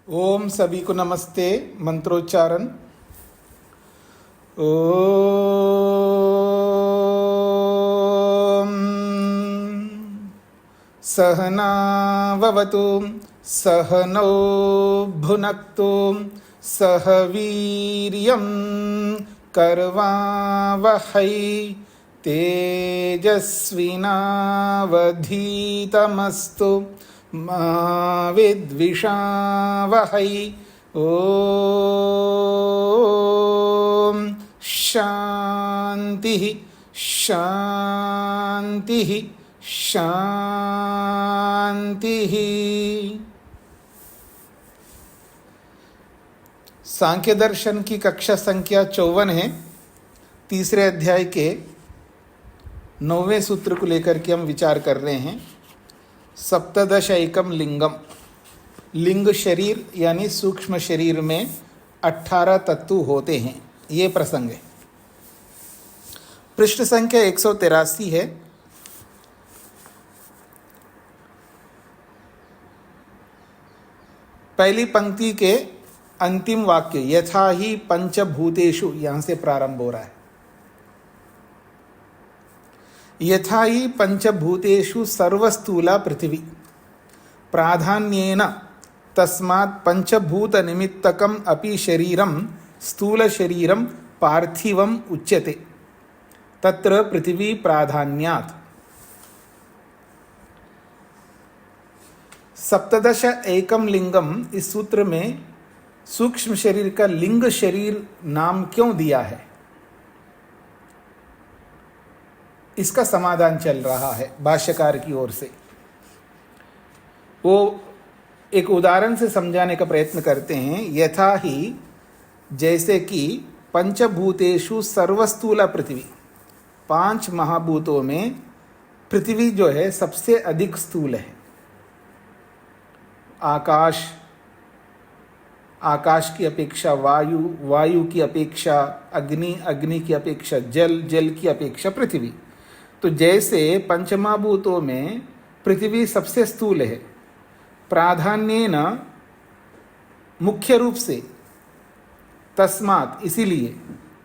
ओम सभी को नमस्ते। मंत्रोच्चारण। ओम सहनाववतु सहनौ भुनक्तु सह वीर्यं करवावहै तेजस्विनावधीतमस्तु मा विद्विषावहै। ओम शांति शांति शांति। सांख्य दर्शन की कक्षा संख्या 54 है। तीसरे अध्याय के 9वें सूत्र को लेकर के हम विचार कर रहे हैं। सप्तदश एकम लिंगम, लिंग शरीर यानी सूक्ष्म शरीर में 18 तत्व होते हैं, ये प्रसंग है। पृष्ठ संख्या 183 है। पहली पंक्ति के अंतिम वाक्य यथा ही पंचभूतेषु, यहां से प्रारंभ हो रहा है। यथा ही पंचभूतेषु सर्वस्थूला पृथ्वी प्राधान्येन तस्मात् पंचभूत निमित्तकम अपि शरीरम स्थूल शरीरम पार्थिवम उच्यते तत्र पृथ्वी प्राधान्यात्। सप्तदश एकम लिंगम, इस सूत्र में सूक्ष्म शरीर का लिंग शरीर नाम क्यों दिया है, इसका समाधान चल रहा है भाष्यकार की ओर से। वो एक उदाहरण से समझाने का प्रयत्न करते हैं। यथा ही, जैसे कि पंचभूतेषु सर्वस्थूला पृथ्वी, 5 महाभूतों में पृथ्वी जो है सबसे अधिक स्थूल है। आकाश, आकाश की अपेक्षा वायु, वायु की अपेक्षा अग्नि, अग्नि की अपेक्षा जल, जल की अपेक्षा पृथ्वी। तो जैसे पंचमहाभूतों में पृथ्वी सबसे स्थूल है, प्राधान्येन मुख्य रूप से, तस्मात् इसीलिए,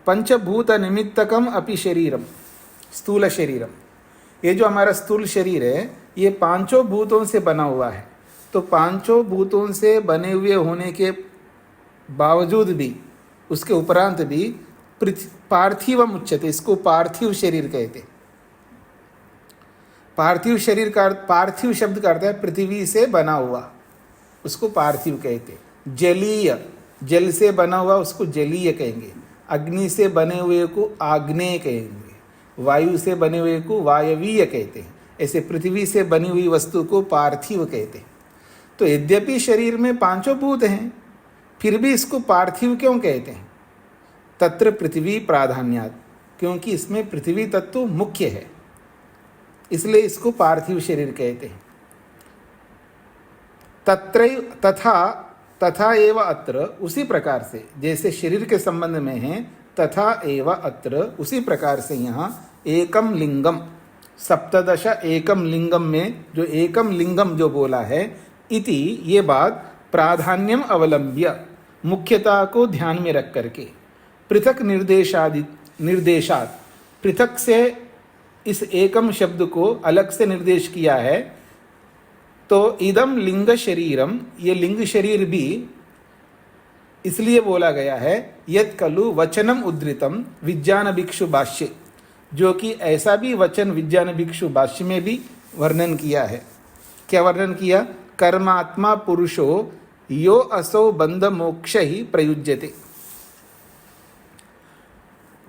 पंचभूत निमित्तकम अपि शरीरम स्थूल शरीरम, ये जो हमारा स्थूल शरीर है ये 5 भूतों से बना हुआ है। तो 5 भूतों से बने हुए होने के बावजूद भी, उसके उपरांत भी पार्थिवम उच्यते, इसको पार्थिव शरीर कहते। पार्थिव शरीर का, पार्थिव शब्द का अर्थ है पृथ्वी से बना हुआ, उसको पार्थिव कहते। जलीय, जल से बना हुआ उसको जलीय कहेंगे। अग्नि से बने हुए को आग्नेय कहेंगे। वायु से बने हुए को वायवीय कहते हैं। ऐसे पृथ्वी से बनी हुई वस्तु को पार्थिव कहते हैं। तो यद्यपि शरीर में 5 भूत हैं, फिर भी इसको पार्थिव क्यों कहते हैं? तत्र पृथ्वी प्राधान्यात्, क्योंकि इसमें पृथ्वी तत्व मुख्य है, इसलिए इसको पार्थिव शरीर कहते हैं। तथा एव अत्र, उसी प्रकार से जैसे शरीर के संबंध में है, तथा एव अत्र उसी प्रकार से यहाँ एकम लिंगम, सप्तदश एकम लिंगम में जो एकम लिंगम जो बोला है, इति ये बात प्राधान्यम अवलंब्य, मुख्यता को ध्यान में रख करके, पृथक निर्देशात, पृथक से इस एकम शब्द को अलग से निर्देश किया है। तो इदम लिंग शरीरम, ये लिंग शरीर भी इसलिए बोला गया है, यत् खलु वचनम उद्धृतम विज्ञान भिक्षु भाष्य, जो कि ऐसा भी वचन विज्ञान भिक्षु भाष्य में भी वर्णन किया है। क्या वर्णन किया? कर्मात्मा पुरुषो यो असौ बंध मोक्ष ही प्रयुज्यते।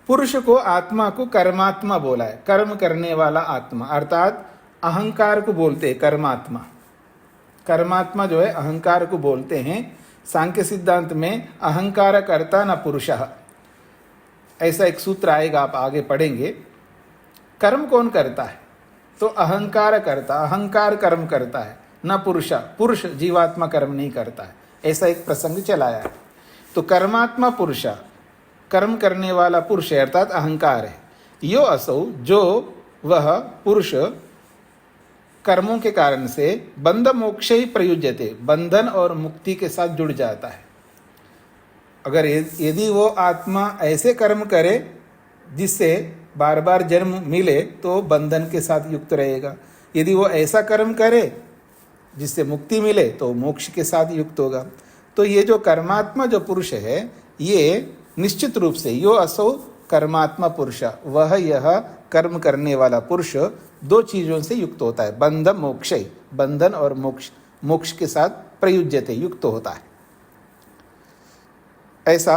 पुरुष को, आत्मा को कर्मात्मा बोला है, कर्म करने वाला आत्मा, अर्थात अहंकार को बोलते हैं कर्मात्मा। कर्मात्मा जो है अहंकार को बोलते हैं। सांख्य सिद्धांत में अहंकार कर्ता न पुरुषः, ऐसा एक सूत्र आएगा, आप आगे पढ़ेंगे। कर्म कौन करता है? तो अहंकार करता, अहंकार कर्म करता है, न पुरुष, पुरुष जीवात्मा कर्म नहीं करता है। ऐसा एक प्रसंग चलाया है। तो कर्मात्मा पुरुष, कर्म करने वाला पुरुष है, अर्थात अहंकार है। यो असौ, जो वह पुरुष कर्मों के कारण से बंध मोक्ष ही प्रयुज्यते, बंधन और मुक्ति के साथ जुड़ जाता है। अगर यदि वो आत्मा ऐसे कर्म करे जिससे बार बार जन्म मिले तो बंधन के साथ युक्त रहेगा, यदि वो ऐसा कर्म करे जिससे मुक्ति मिले तो मोक्ष के साथ युक्त होगा। तो ये जो कर्मात्मा जो पुरुष है, ये निश्चित रूप से यो असो कर्मात्मा पुरुष, वह यह कर्म करने वाला पुरुष दो चीजों से युक्त होता है, बंध मोक्ष, बंधन और मोक्ष, मोक्ष के साथ प्रयुज्यते, युक्त होता है। ऐसा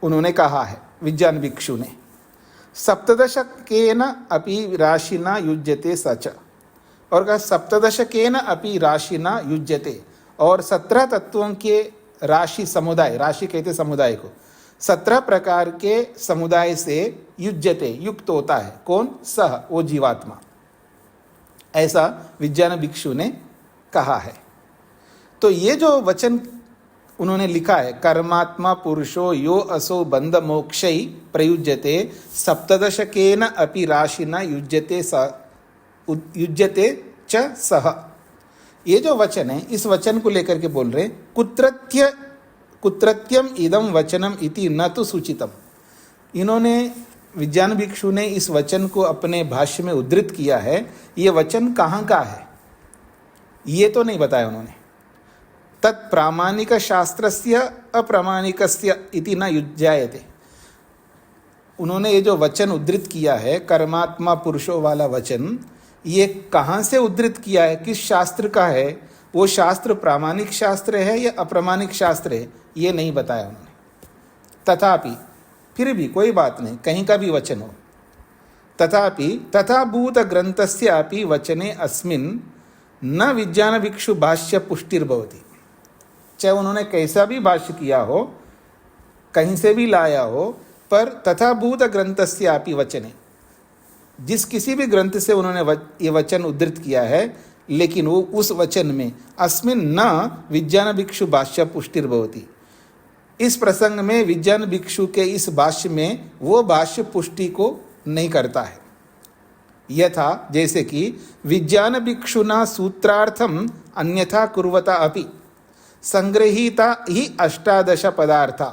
उन्होंने कहा है विज्ञान भिक्षु ने। सप्तदशकेन अपि राशिना युज्यते सच, और कहा सप्तदशकेन अपि राशिना युज्यते, और 17 तत्वों के राशि समुदाय, राशि कहते समुदाय को, 17 प्रकार के समुदाय से युज्यते, युक्त होता है। कौन? सह, वो जीवात्मा। ऐसा विज्ञान भिक्षु ने कहा है। तो ये जो वचन उन्होंने लिखा है, कर्मात्मा पुरुषो यो असो बंध मोक्षै प्रयुज्यते सप्तदशकेन अपि राशिना युज्यते युज्यते च सह, ये जो वचन है, इस वचन को लेकर के बोल रहे कुत्रत्यम इदम वचनम इति न तो सूचितम। इन्होंने विज्ञान भिक्षु ने इस वचन को अपने भाष्य में उद्धृत किया है, ये वचन कहाँ का है ये तो नहीं बताया उन्होंने। तत्प्रामाणिक शास्त्रस्य अप्रामाणिकस्य इति न युज्यायते, उन्होंने ये जो वचन उद्धृत किया है कर्मात्मा पुरुषों वाला वचन, ये कहाँ से उद्धृत किया है, किस शास्त्र का है, वो शास्त्र प्रामाणिक शास्त्र है या अप्रामाणिक शास्त्र है, ये नहीं बताया उन्होंने। तथापि, फिर भी कोई बात नहीं, कहीं का भी वचन हो, तथापि तथाभूत ग्रंथस्य अपि वचने अस्मिन् न विज्ञान भिक्षु भाष्य पुष्टिर्भवति, चाहे उन्होंने कैसा भी भाष्य किया हो, कहीं से भी लाया हो, पर तथाभूत ग्रंथस्य अपि वचने, जिस किसी भी ग्रंथ से उन्होंने ये वचन उद्धृत किया है, लेकिन वो उस वचन में अस्मिन् न विज्ञान भिक्षु भाष्य पुष्टिर्भवति, इस प्रसंग में विज्ञान भिक्षु के इस भाष्य में वो भाष्य पुष्टि को नहीं करता है। यथा, जैसे कि विज्ञान भिक्षुना सूत्रार्थम अन्यथा कुर्वता अपि संग्रहीता ही 18 पदार्था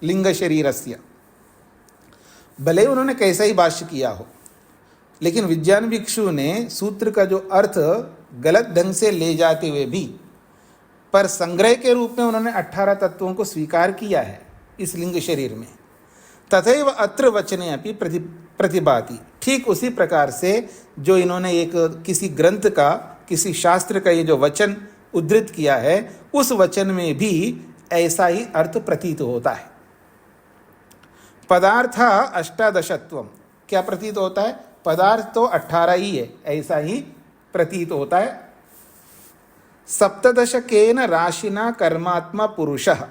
लिंग शरीरस्य, भले उन्होंने कैसा ही भाष्य किया हो, लेकिन विज्ञान भिक्षु ने सूत्र का जो अर्थ गलत ढंग से ले जाते हुए भी, पर संग्रह के रूप में उन्होंने 18 तत्वों को स्वीकार किया है इस लिंग शरीर में। तथैव अत्र वचने अपि प्रतिभाति, ठीक उसी प्रकार से जो इन्होंने एक किसी ग्रंथ का, किसी शास्त्र का ये जो वचन उद्धृत किया है, उस वचन में भी ऐसा ही अर्थ प्रतीत होता है। पदार्थ 18, क्या प्रतीत होता है? पदार्थ तो 18 ही है, ऐसा ही प्रतीत होता है। सप्तदशकेन राशिना कर्मात्मा पुरुषः,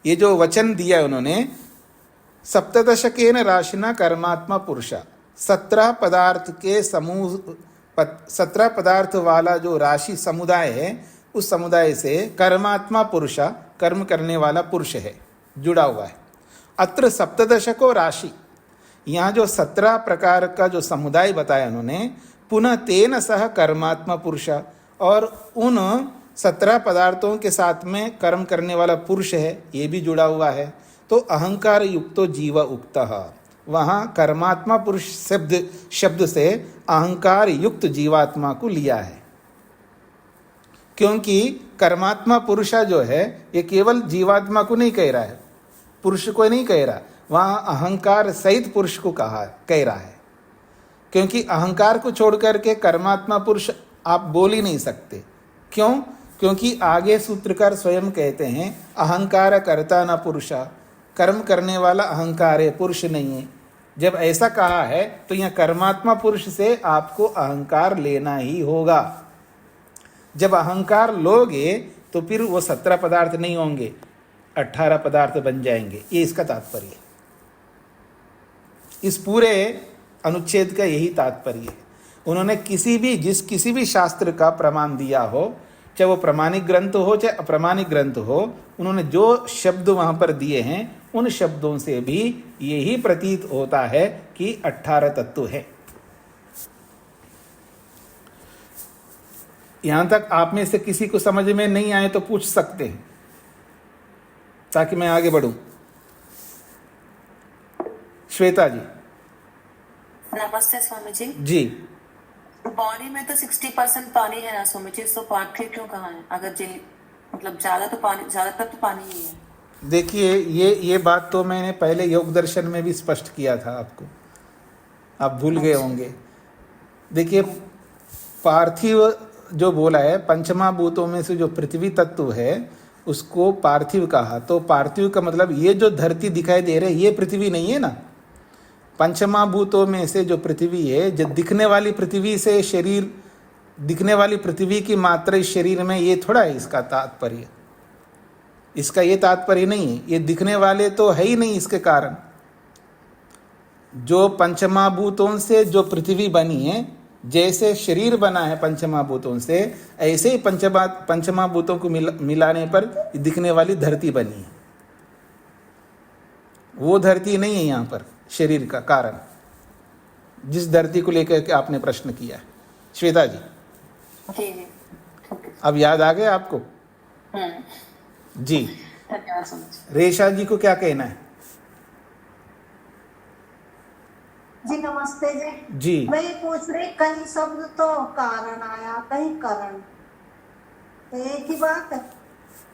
ये जो वचन दिया है उन्होंने, सप्तदशकेन राशिना कर्मात्मा पुरुष, 17 पदार्थ के समूह, 17 पदार्थ वाला जो राशि समुदाय है, उस समुदाय से कर्मात्मा पुरुष, कर्म करने वाला पुरुष है, जुड़ा हुआ है। अत्र सप्तदशको राशि, यहाँ जो 17 प्रकार का जो समुदाय बताया उन्होंने, पुनः तेन सह कर्मात्मा पुरुष, और उन 17 पदार्थों के साथ में कर्म करने वाला पुरुष है, ये भी जुड़ा हुआ है। तो अहंकार युक्तो जीव उक्तः, वहाँ कर्मात्मा पुरुष शब्द से अहंकार युक्त जीवात्मा को लिया है, क्योंकि कर्मात्मा पुरुष जो है ये केवल जीवात्मा को नहीं कह रहा है, पुरुष को नहीं कह रहा, वहाँ अहंकार सहित पुरुष को कह रहा है, क्योंकि अहंकार को छोड़ करके कर्मात्मा पुरुष आप बोल ही नहीं सकते। क्यों? क्योंकि आगे सूत्रकार स्वयं कहते हैं अहंकार कर्ता न पुरुषा, कर्म करने वाला अहंकार है, पुरुष नहीं है। जब ऐसा कहा है तो यहाँ कर्मात्मा पुरुष से आपको अहंकार लेना ही होगा। जब अहंकार लोगे तो फिर वो 17 पदार्थ नहीं होंगे, 18 पदार्थ बन जाएंगे, ये इसका तात्पर्य है। इस पूरे अनुच्छेद का यही तात्पर्य है। उन्होंने किसी भी शास्त्र का प्रमाण दिया हो, चाहे वो प्रमाणिक ग्रंथ हो चाहे अप्रमाणिक ग्रंथ हो, उन्होंने जो शब्द वहाँ पर दिए हैं उन शब्दों से भी यही प्रतीत होता है कि 18 तत्व है। यहां तक आप में से किसी को समझ में नहीं आए तो पूछ सकते हैं, ताकि मैं आगे बढ़ूं। श्वेता जी। नमस्ते स्वामी जी। जी, बॉडी में तो 60% पानी है ना स्वामी जी, तो पार्थिव क्यों कहा है? अगर जी मतलब ज्यादातर तो पानी ही है। देखिए ये बात तो मैंने पहले योग दर्शन में भी स्पष्ट किया था आपको, आप भूल गए अच्छा। होंगे। देखिए, पार्थिव जो बोला है, पंचमहाभूतों में से जो पृथ्वी तत्व है उसको पार्थिव कहा। तो पार्थिव का मतलब ये जो धरती दिखाई दे रही है ये पृथ्वी नहीं है ना। पंचमहाभूतों में से जो पृथ्वी है, जो दिखने वाली पृथ्वी से शरीर, दिखने वाली पृथ्वी की मात्रा इस शरीर में, ये थोड़ा है इसका तात्पर्य। इसका ये तात्पर्य नहीं है, ये दिखने वाले तो है ही नहीं। इसके कारण जो पंचमहाभूतों से जो पृथ्वी बनी है, जैसे शरीर बना है पंचमहाभूतों से, ऐसे ही पंचमहाभूतों को मिलाने पर दिखने वाली धरती बनी है। वो धरती नहीं है यहाँ पर शरीर का कारण, जिस धरती को लेकर के आपने प्रश्न किया है। श्वेता जी, जी जी, ओके। अब याद आ गया आपको? जी। धन्यवाद स्वामी जी। रेशा जी को क्या कहना है? जी नमस्ते जी। जी, मैं ये पूछ रही, कहीं शब्द तो कारण आया, कहीं करण, तो एक ही बात है।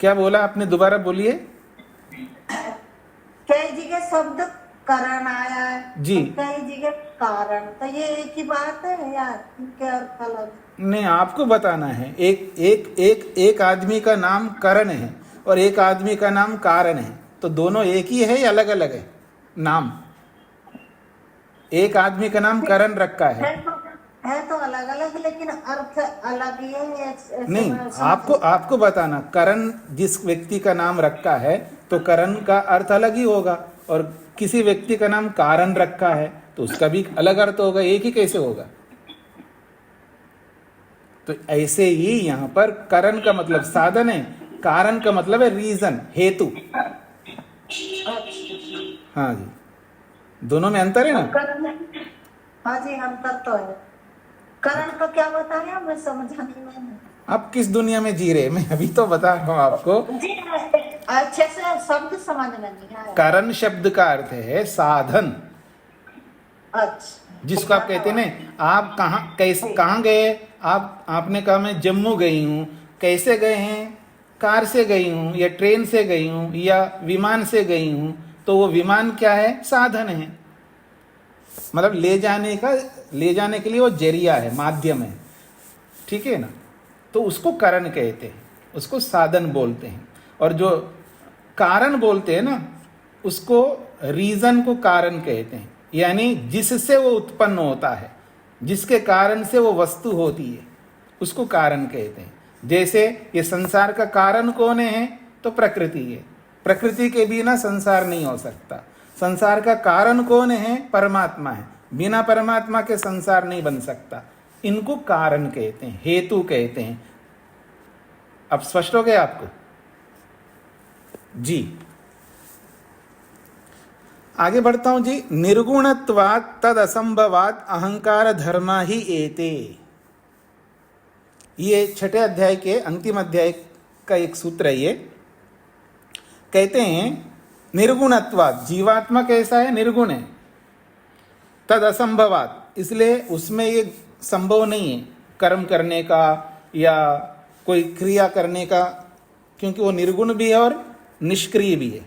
क्या बोला आपने? दोबारा बोलिए। कई जगह शब्द करण आया है जी। और कई जगह कारण, तो ये एक ही बात है या इनके अर्थ अलग? नहीं, आपको बताना है। एक आदमी का नाम करण है और एक आदमी का नाम कारण है, तो दोनों एक ही है या अलग अलग है नाम? एक आदमी का नाम करण रखा है, है तो अलग अलग, लेकिन अर्थ अलग ही है। नहीं, आपको बताना, करण जिस व्यक्ति का नाम रखा है तो करण का अर्थ अलग ही होगा, और किसी व्यक्ति का नाम कारण रखा है तो उसका भी अलग अर्थ होगा। एक ही कैसे होगा? तो ऐसे ही यहाँ पर करण का मतलब साधन है, कारण का मतलब है रीजन, हेतु। हाँ जी, दोनों में अंतर है ना। हाँ जी, अंतर तो है। करण का क्या बताया, मैं समझा नहीं। आप किस दुनिया में जी रहे? मैं अभी तो बता रहा हूँ आपको। जी अच्छे से शब्द समझ में नहीं आया। करण शब्द का अर्थ है साधन, अच्छा, जिसको आप कहते हैं ना। आप कहाँ गए? आपने कहा मैं जम्मू गई हूँ। कैसे गए हैं? कार से गई हूँ या ट्रेन से गई हूँ या विमान से गई हूँ। तो वो विमान क्या है? साधन है, मतलब ले जाने के लिए वो जरिया है, माध्यम है, ठीक है ना। तो उसको कारण कहते हैं, उसको साधन बोलते हैं। और जो कारण बोलते हैं ना, उसको रीजन को कारण कहते हैं, यानी जिससे वो उत्पन्न होता है, जिसके कारण से वो वस्तु होती है, उसको कारण कहते हैं। जैसे ये संसार का कारण कौन है? तो प्रकृति है। प्रकृति के बिना संसार नहीं हो सकता। संसार का कारण कौन है? परमात्मा है। बिना परमात्मा के संसार नहीं बन सकता। इनको कारण कहते हैं, हेतु कहते हैं। अब स्पष्ट हो गया आपको? जी, आगे बढ़ता हूं जी। निर्गुणत्वात् तद असंभवात् अहंकार धर्मा ही एते। ये छठे अध्याय के अंतिम अध्याय का एक सूत्र है। ये कहते हैं निर्गुणत्वात्, जीवात्मा कैसा है? निर्गुण है। तद असंभवात्, इसलिए उसमें ये संभव नहीं है कर्म करने का या कोई क्रिया करने का, क्योंकि वो निर्गुण भी है और निष्क्रिय भी है।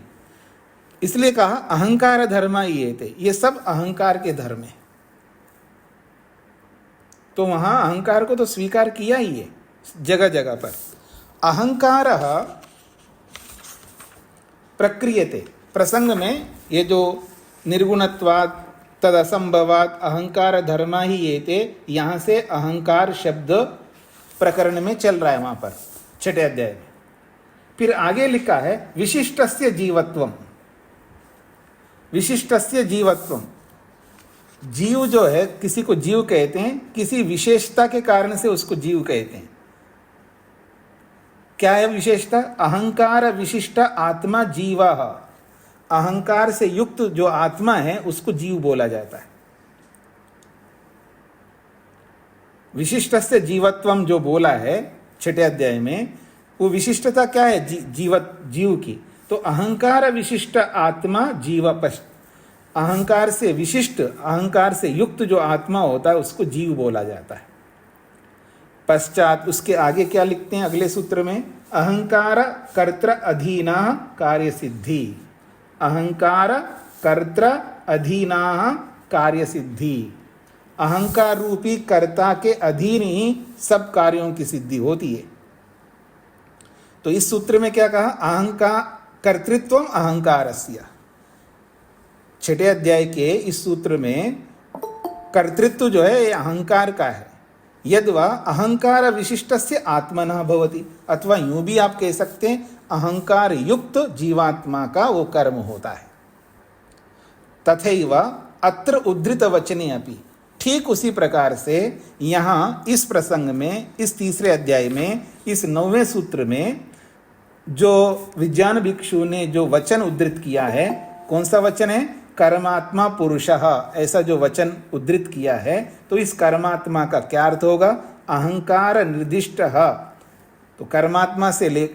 इसलिए कहा अहंकार धर्म ये थे, ये सब अहंकार के धर्म है। तो वहां अहंकार को तो स्वीकार किया ही है जगह जगह पर। अहंकार प्रक्रियते, प्रसंग में ये जो निर्गुणत्वात् तद असंभवात् अहंकार धर्मा ही ये थे, यहां से अहंकार शब्द प्रकरण में चल रहा है वहां पर छठे अध्याय में। फिर आगे लिखा है विशिष्टस्य जीवत्वम। विशिष्टस्य जीवत्वम, जीव जो है, किसी को जीव कहते हैं, किसी विशेषता के कारण से उसको जीव कहते हैं। क्या है विशेषता? अहंकार विशिष्ट आत्मा जीवा। अहंकार से युक्त जो आत्मा है उसको जीव बोला जाता है। विशिष्टस्य जीवत्वम जो बोला है छठे अध्याय में, वो विशिष्टता क्या है? जीव की। तो अहंकार विशिष्ट आत्मा अहंकार से विशिष्ट, अहंकार से युक्त जो आत्मा होता है उसको जीव बोला जाता है। पश्चात उसके आगे क्या लिखते हैं अगले सूत्र में? अहंकार कर्तृ अधीना कार्य सिद्धि। अहंकार कर्तृ अधीना कार्य सिद्धि। अहंकार रूपी कर्ता के अधीन ही सब कार्यों की सिद्धि होती है। तो इस सूत्र में क्या कहा? अहंकार कर्तृत्व अहंकारस्य। छठे अध्याय के इस सूत्र में कर्तृत्व जो है ये अहंकार का है। यद्वा अहंकार विशिष्टस्य आत्मनः भवति, अथवा यूं भी आप कह सकते हैं अहंकार युक्त जीवात्मा का वो कर्म होता है। तथैव अत्र उद्धृत वचने अपि, ठीक उसी प्रकार से यहाँ इस प्रसंग में, इस तीसरे अध्याय में, इस 9वें सूत्र में जो विज्ञान भिक्षु ने जो वचन उद्धृत किया है, कौन सा वचन है? कर्मात्मा पुरुषः, ऐसा जो वचन उद्धृत किया है, तो इस कर्मात्मा का क्या अर्थ होगा? अहंकार निर्दिष्टः। तो कर्मात्मा से ले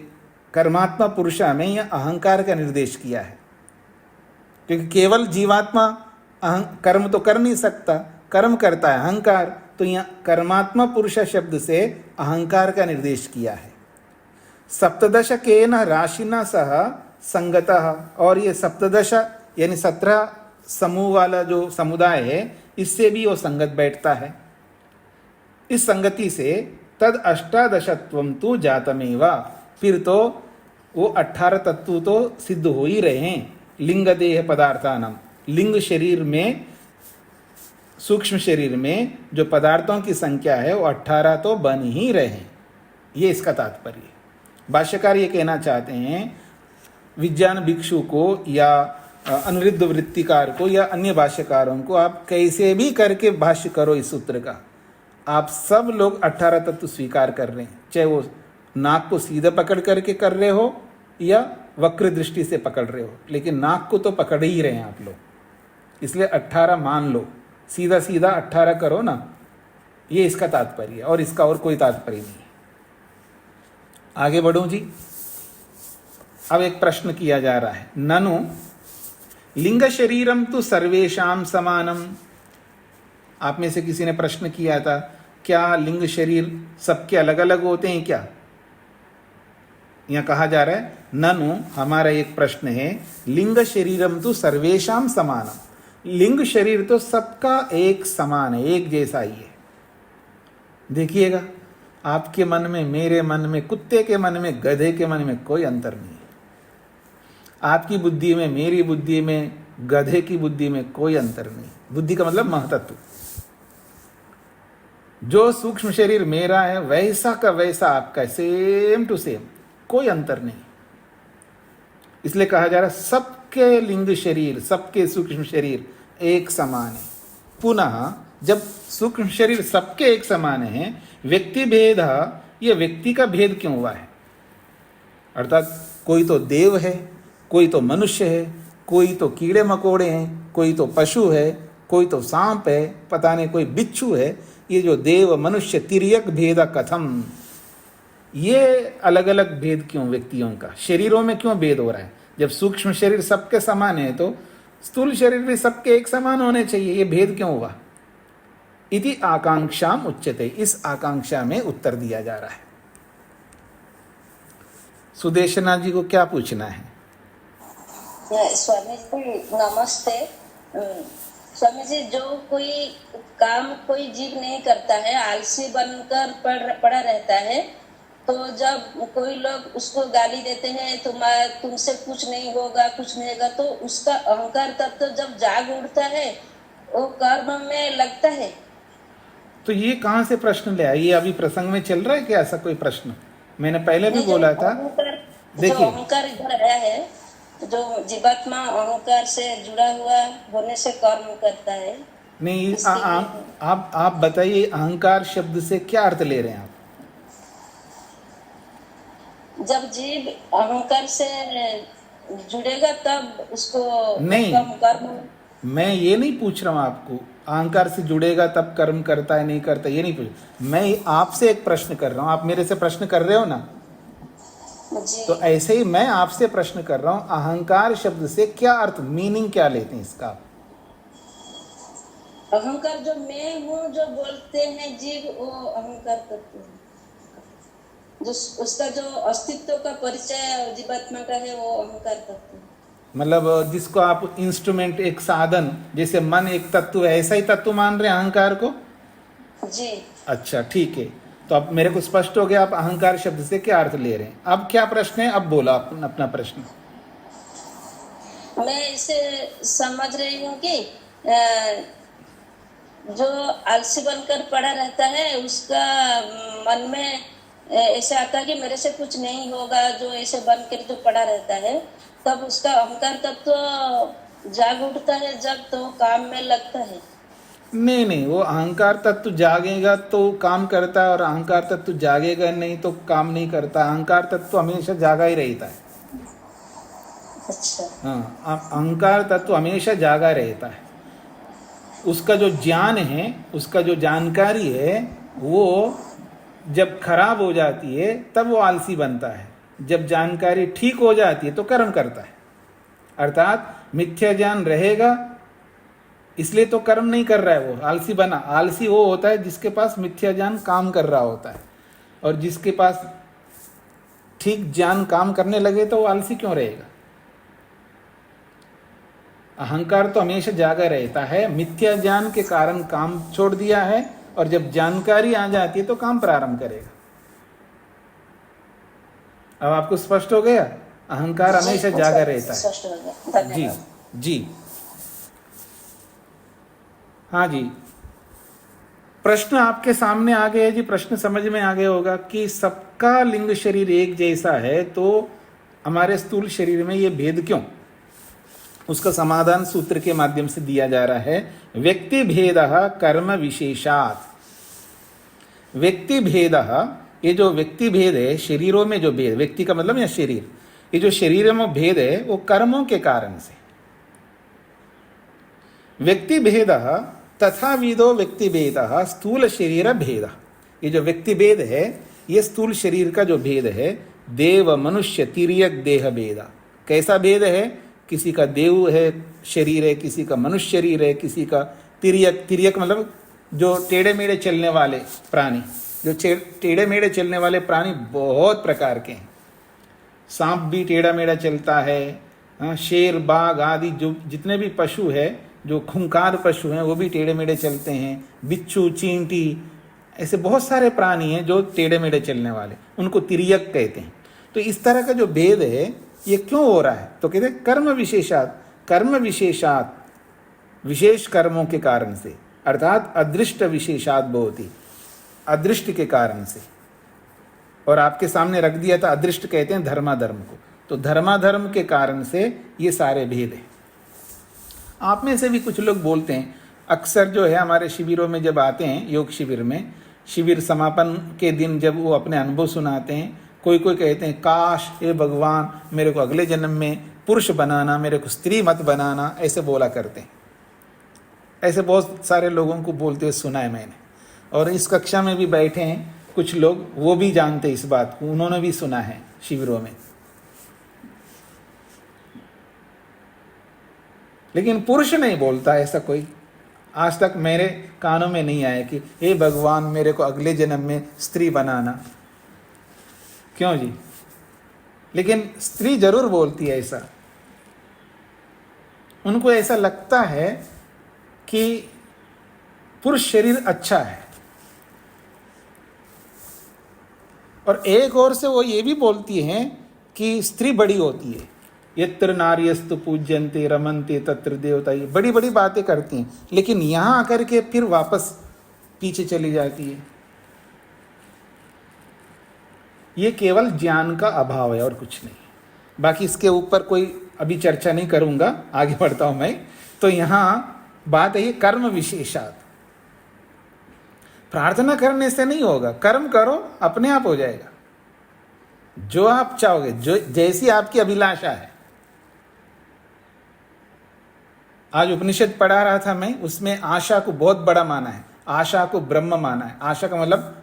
कर्मात्मा पुरुषा में यह अहंकार का निर्देश किया है, क्योंकि केवल जीवात्मा कर्म तो कर नहीं सकता, कर्म करता है अहंकार। तो यहाँ कर्मात्मा पुरुष शब्द से अहंकार का निर्देश किया है। सप्तदशकेन राशिना सह संगतः, और ये सप्तदश यानी 17 समूह वाला जो समुदाय है, इससे भी वो संगत बैठता है। इस संगति से तद अष्टादशत्वम तो जातमेवा, फिर तो वो 18 तत्व तो सिद्ध हो ही रहे हैं। लिंग देह पदार्थानाम, लिंग शरीर में, सूक्ष्म शरीर में जो पदार्थों की संख्या है वो 18 तो बन ही रहे हैं। ये इसका तात्पर्य है। भाष्यकार ये कहना चाहते हैं विज्ञान भिक्षु को या अनिरुद्ध वृत्तिकार को या अन्य भाष्यकारों को, आप कैसे भी करके भाष्य करो इस सूत्र का, आप सब लोग 18 तत्व स्वीकार कर रहे हैं, चाहे वो नाक को सीधा पकड़ करके कर रहे हो या वक्र दृष्टि से पकड़ रहे हो, लेकिन नाक को तो पकड़ ही रहे हैं आप लोग, इसलिए 18 मान लो, सीधा सीधा 18 करो ना। ये इसका तात्पर्य है, और इसका और कोई तात्पर्य नहीं है। आगे बढ़ूं जी। अब एक प्रश्न किया जा रहा है, ननु लिंग शरीरम तो सर्वेशाम समानम। आप में से किसी ने प्रश्न किया था, क्या लिंग शरीर सबके अलग अलग होते हैं क्या? यहाँ कहा जा रहा है ननु, हमारा एक प्रश्न है, लिंग शरीरम तो सर्वेशाम समानम, लिंग शरीर तो सबका एक समान है, एक जैसा ही है। देखिएगा, आपके मन में, मेरे मन में, कुत्ते के मन में, गधे के मन में कोई अंतर नहीं है। आपकी बुद्धि में, मेरी बुद्धि में, गधे की बुद्धि में कोई अंतर नहीं। बुद्धि का मतलब महतत्व। जो सूक्ष्म शरीर मेरा है वैसा का वैसा आपका, सेम टू सेम, कोई अंतर नहीं। इसलिए कहा जा रहा है सबके लिंग शरीर, सबके सूक्ष्म शरीर एक समान है। पुनः जब सूक्ष्म शरीर सबके एक समान है, व्यक्ति भेद, यह व्यक्ति का भेद क्यों हुआ है? अर्थात कोई तो देव है, कोई तो मनुष्य है, कोई तो कीड़े मकोड़े हैं, कोई तो पशु है, कोई तो सांप है, पता नहीं कोई बिच्छू है। ये जो देव मनुष्य तिर्यक भेद कथम, ये अलग अलग भेद क्यों व्यक्तियों का, शरीरों में क्यों भेद हो रहा है? जब सूक्ष्म शरीर सबके समान है तो स्थूल शरीर भी सबके एक समान होने चाहिए, ये भेद क्यों हुआ? इति आकांक्षाम उच्यते, इस आकांक्षा में उत्तर दिया जा रहा है। सुदेशनाथ जी को क्या पूछना है? स्वामी जी नमस्ते। स्वामी जी, जो कोई काम कोई जीव नहीं करता है, आलसी बनकर पड़ा रहता है, तो जब कोई लोग उसको गाली देते हैं, तुमसे कुछ नहीं होगा, कुछ नहीं होगा, तो उसका अहंकार तत्व जब जाग उठता है वो कर्म में लगता है। तो ये कहाँ से प्रश्न ले आया? ये अभी प्रसंग में चल रहा है क्या ऐसा कोई प्रश्न? मैंने पहले भी बोला था, देखिए अहंकार इधर आया है, जो जीवात्मा अहंकार से जुड़ा हुआ होने से कर्म करता है। नहीं, आप बताइए अहंकार शब्द से क्या अर्थ ले रहे हैं आप? जब जीव अहंकार से जुड़ेगा तब उसको नहीं, मैं ये नहीं पूछ रहा हूँ आपको, अहंकार से जुड़ेगा तब कर्म करता है नहीं करता, ये नहीं पूछ। मैं आपसे एक प्रश्न कर रहा हूँ, आप मेरे से प्रश्न कर रहे हो ना, जी। तो ऐसे ही मैं आपसे प्रश्न कर रहा हूँ, अहंकार शब्द से क्या अर्थ, मीनिंग क्या लेते हैं इसका? अहंकार जो मैं हूँ जो बोलते हैं जीव, वो अहंकार तत्व है। जो उसका जो अस्तित्व का परिचय जीवात्मा का है, वो अहंकार तत्व है। मतलब जिसको आप इंस्ट्रूमेंट, एक साधन, जैसे मन एक तत्व है, ऐसा ही तत्व मान रहे हैं अहंकार को? जी। अच्छा ठीक है, तो अब मेरे को स्पष्ट हो गया आप अहंकार शब्द से क्या अर्थ ले रहे हैं। अब क्या प्रश्न है, अब बोला अपना प्रश्न। मैं इसे समझ रही हूँ कि जो आलसी बनकर पड़ा रहता है, उसका मन में ऐसा आता है कि मेरे से कुछ नहीं होगा। जो ऐसे बनकर जो पड़ा रहता है, तब उसका अहंकार तत्व जाग उठता है जब तो काम में लगता है। नहीं, वो अहंकार तत्व जागेगा तो काम करता है, और अहंकार तत्व जागेगा नहीं तो काम नहीं करता। अहंकार तत्व हमेशा जागा ही रहता है। अच्छा। हाँ, अहंकार तत्व हमेशा जागा रहता है। उसका जो ज्ञान है, उसका जो जानकारी है, वो जब खराब हो जाती है तब वो आलसी बनता है। जब जानकारी ठीक हो जाती है तो कर्म करता है। अर्थात मिथ्या ज्ञान रहेगा इसलिए तो कर्म नहीं कर रहा है, वो आलसी बना। आलसी वो होता है जिसके पास मिथ्या ज्ञान काम कर रहा होता है, और जिसके पास ठीक ज्ञान काम करने लगे तो वो आलसी क्यों रहेगा। अहंकार तो हमेशा जागा रहता है। मिथ्या ज्ञान के कारण काम छोड़ दिया है, और जब जानकारी आ जाती है तो काम प्रारंभ करेगा। अब आपको स्पष्ट हो गया, अहंकार हमेशा जागा रहता है। स्पष्ट हो गया, जी धन्यवाद। जी, हाँ जी। प्रश्न आपके सामने आ गया जी, प्रश्न समझ में आ गया होगा कि सबका लिंग शरीर एक जैसा है तो हमारे स्थूल शरीर में ये भेद क्यों। उसका समाधान सूत्र के माध्यम से दिया जा रहा है। व्यक्ति भेद कर्म विशेषात। व्यक्ति भेद, ये जो व्यक्ति भेद है, शरीरों में जो भेद, व्यक्ति का मतलब या शरीर, ये जो शरीर में भेद है वो कर्मों के कारण से। व्यक्ति भेद तथा विदो व्यक्ति भेद स्थूल शरीर भेद। ये जो व्यक्ति भेद है ये स्थूल शरीर का जो भेद है। देव मनुष्य तिर्यक देह भेद। कैसा भेद है? किसी का देव है शरीर है, किसी का मनुष्य शरीर है, किसी का तिर्यक। तिर्यक मतलब जो टेढ़े मेढ़े चलने वाले प्राणी। जो टेढ़े मेढ़े चलने वाले प्राणी बहुत प्रकार के हैं। सांप भी टेढ़ा मेढ़ा चलता है, शेर बाघ आदि जो जितने भी पशु है, जो खूंखार पशु हैं, वो भी टेढ़े मेढ़े चलते हैं। बिच्छू, चींटी, ऐसे बहुत सारे प्राणी हैं जो टेढ़े मेढ़े चलने वाले, उनको तिर्यक कहते हैं। तो इस तरह का जो भेद है ये क्यों हो रहा है? तो कहते हैं कर्म विशेषात। कर्म विशेषात, विशेष कर्मों के कारण से, अर्थात अदृष्ट विशेषात भवति, अदृष्ट के कारण से। और आपके सामने रख दिया था, अदृष्ट कहते हैं धर्माधर्म को। तो धर्माधर्म के कारण से ये सारे भेद हैं। आप में से भी कुछ लोग बोलते हैं, अक्सर जो है हमारे शिविरों में जब आते हैं, योग शिविर में, शिविर समापन के दिन जब वो अपने अनुभव सुनाते हैं, कोई कहते हैं काश हे भगवान मेरे को अगले जन्म में पुरुष बनाना, मेरे को स्त्री मत बनाना, ऐसे बोला करते हैं। ऐसे बहुत सारे लोगों को बोलते हुए सुना है मैंने। और इस कक्षा में भी बैठे हैं कुछ लोग, वो भी जानते इस बात को, उन्होंने भी सुना है शिविरों में। लेकिन पुरुष नहीं बोलता ऐसा कोई, आज तक मेरे कानों में नहीं आया कि हे भगवान मेरे को अगले जन्म में स्त्री बनाना। क्यों जी? लेकिन स्त्री जरूर बोलती है ऐसा। उनको ऐसा लगता है कि पुरुष शरीर अच्छा है। और एक ओर से वो ये भी बोलती हैं कि स्त्री बड़ी होती है। यत्र नार्यस्तु पूज्यन्ते रमन्ते तत्र देवता। ये बड़ी बड़ी बातें करती हैं, लेकिन यहाँ आकर के फिर वापस पीछे चली जाती है। ये केवल ज्ञान का अभाव है और कुछ नहीं। बाकी इसके ऊपर कोई अभी चर्चा नहीं करूंगा, आगे बढ़ता हूं मैं। तो यहाँ बात है ये कर्म विशेषात। प्रार्थना करने से नहीं होगा, कर्म करो अपने आप हो जाएगा। जो आप चाहोगे, जो जैसी आपकी अभिलाषा है। आज उपनिषद पढ़ा रहा था मैं, उसमें आशा को बहुत बड़ा माना है, आशा को ब्रह्म माना है। आशा का मतलब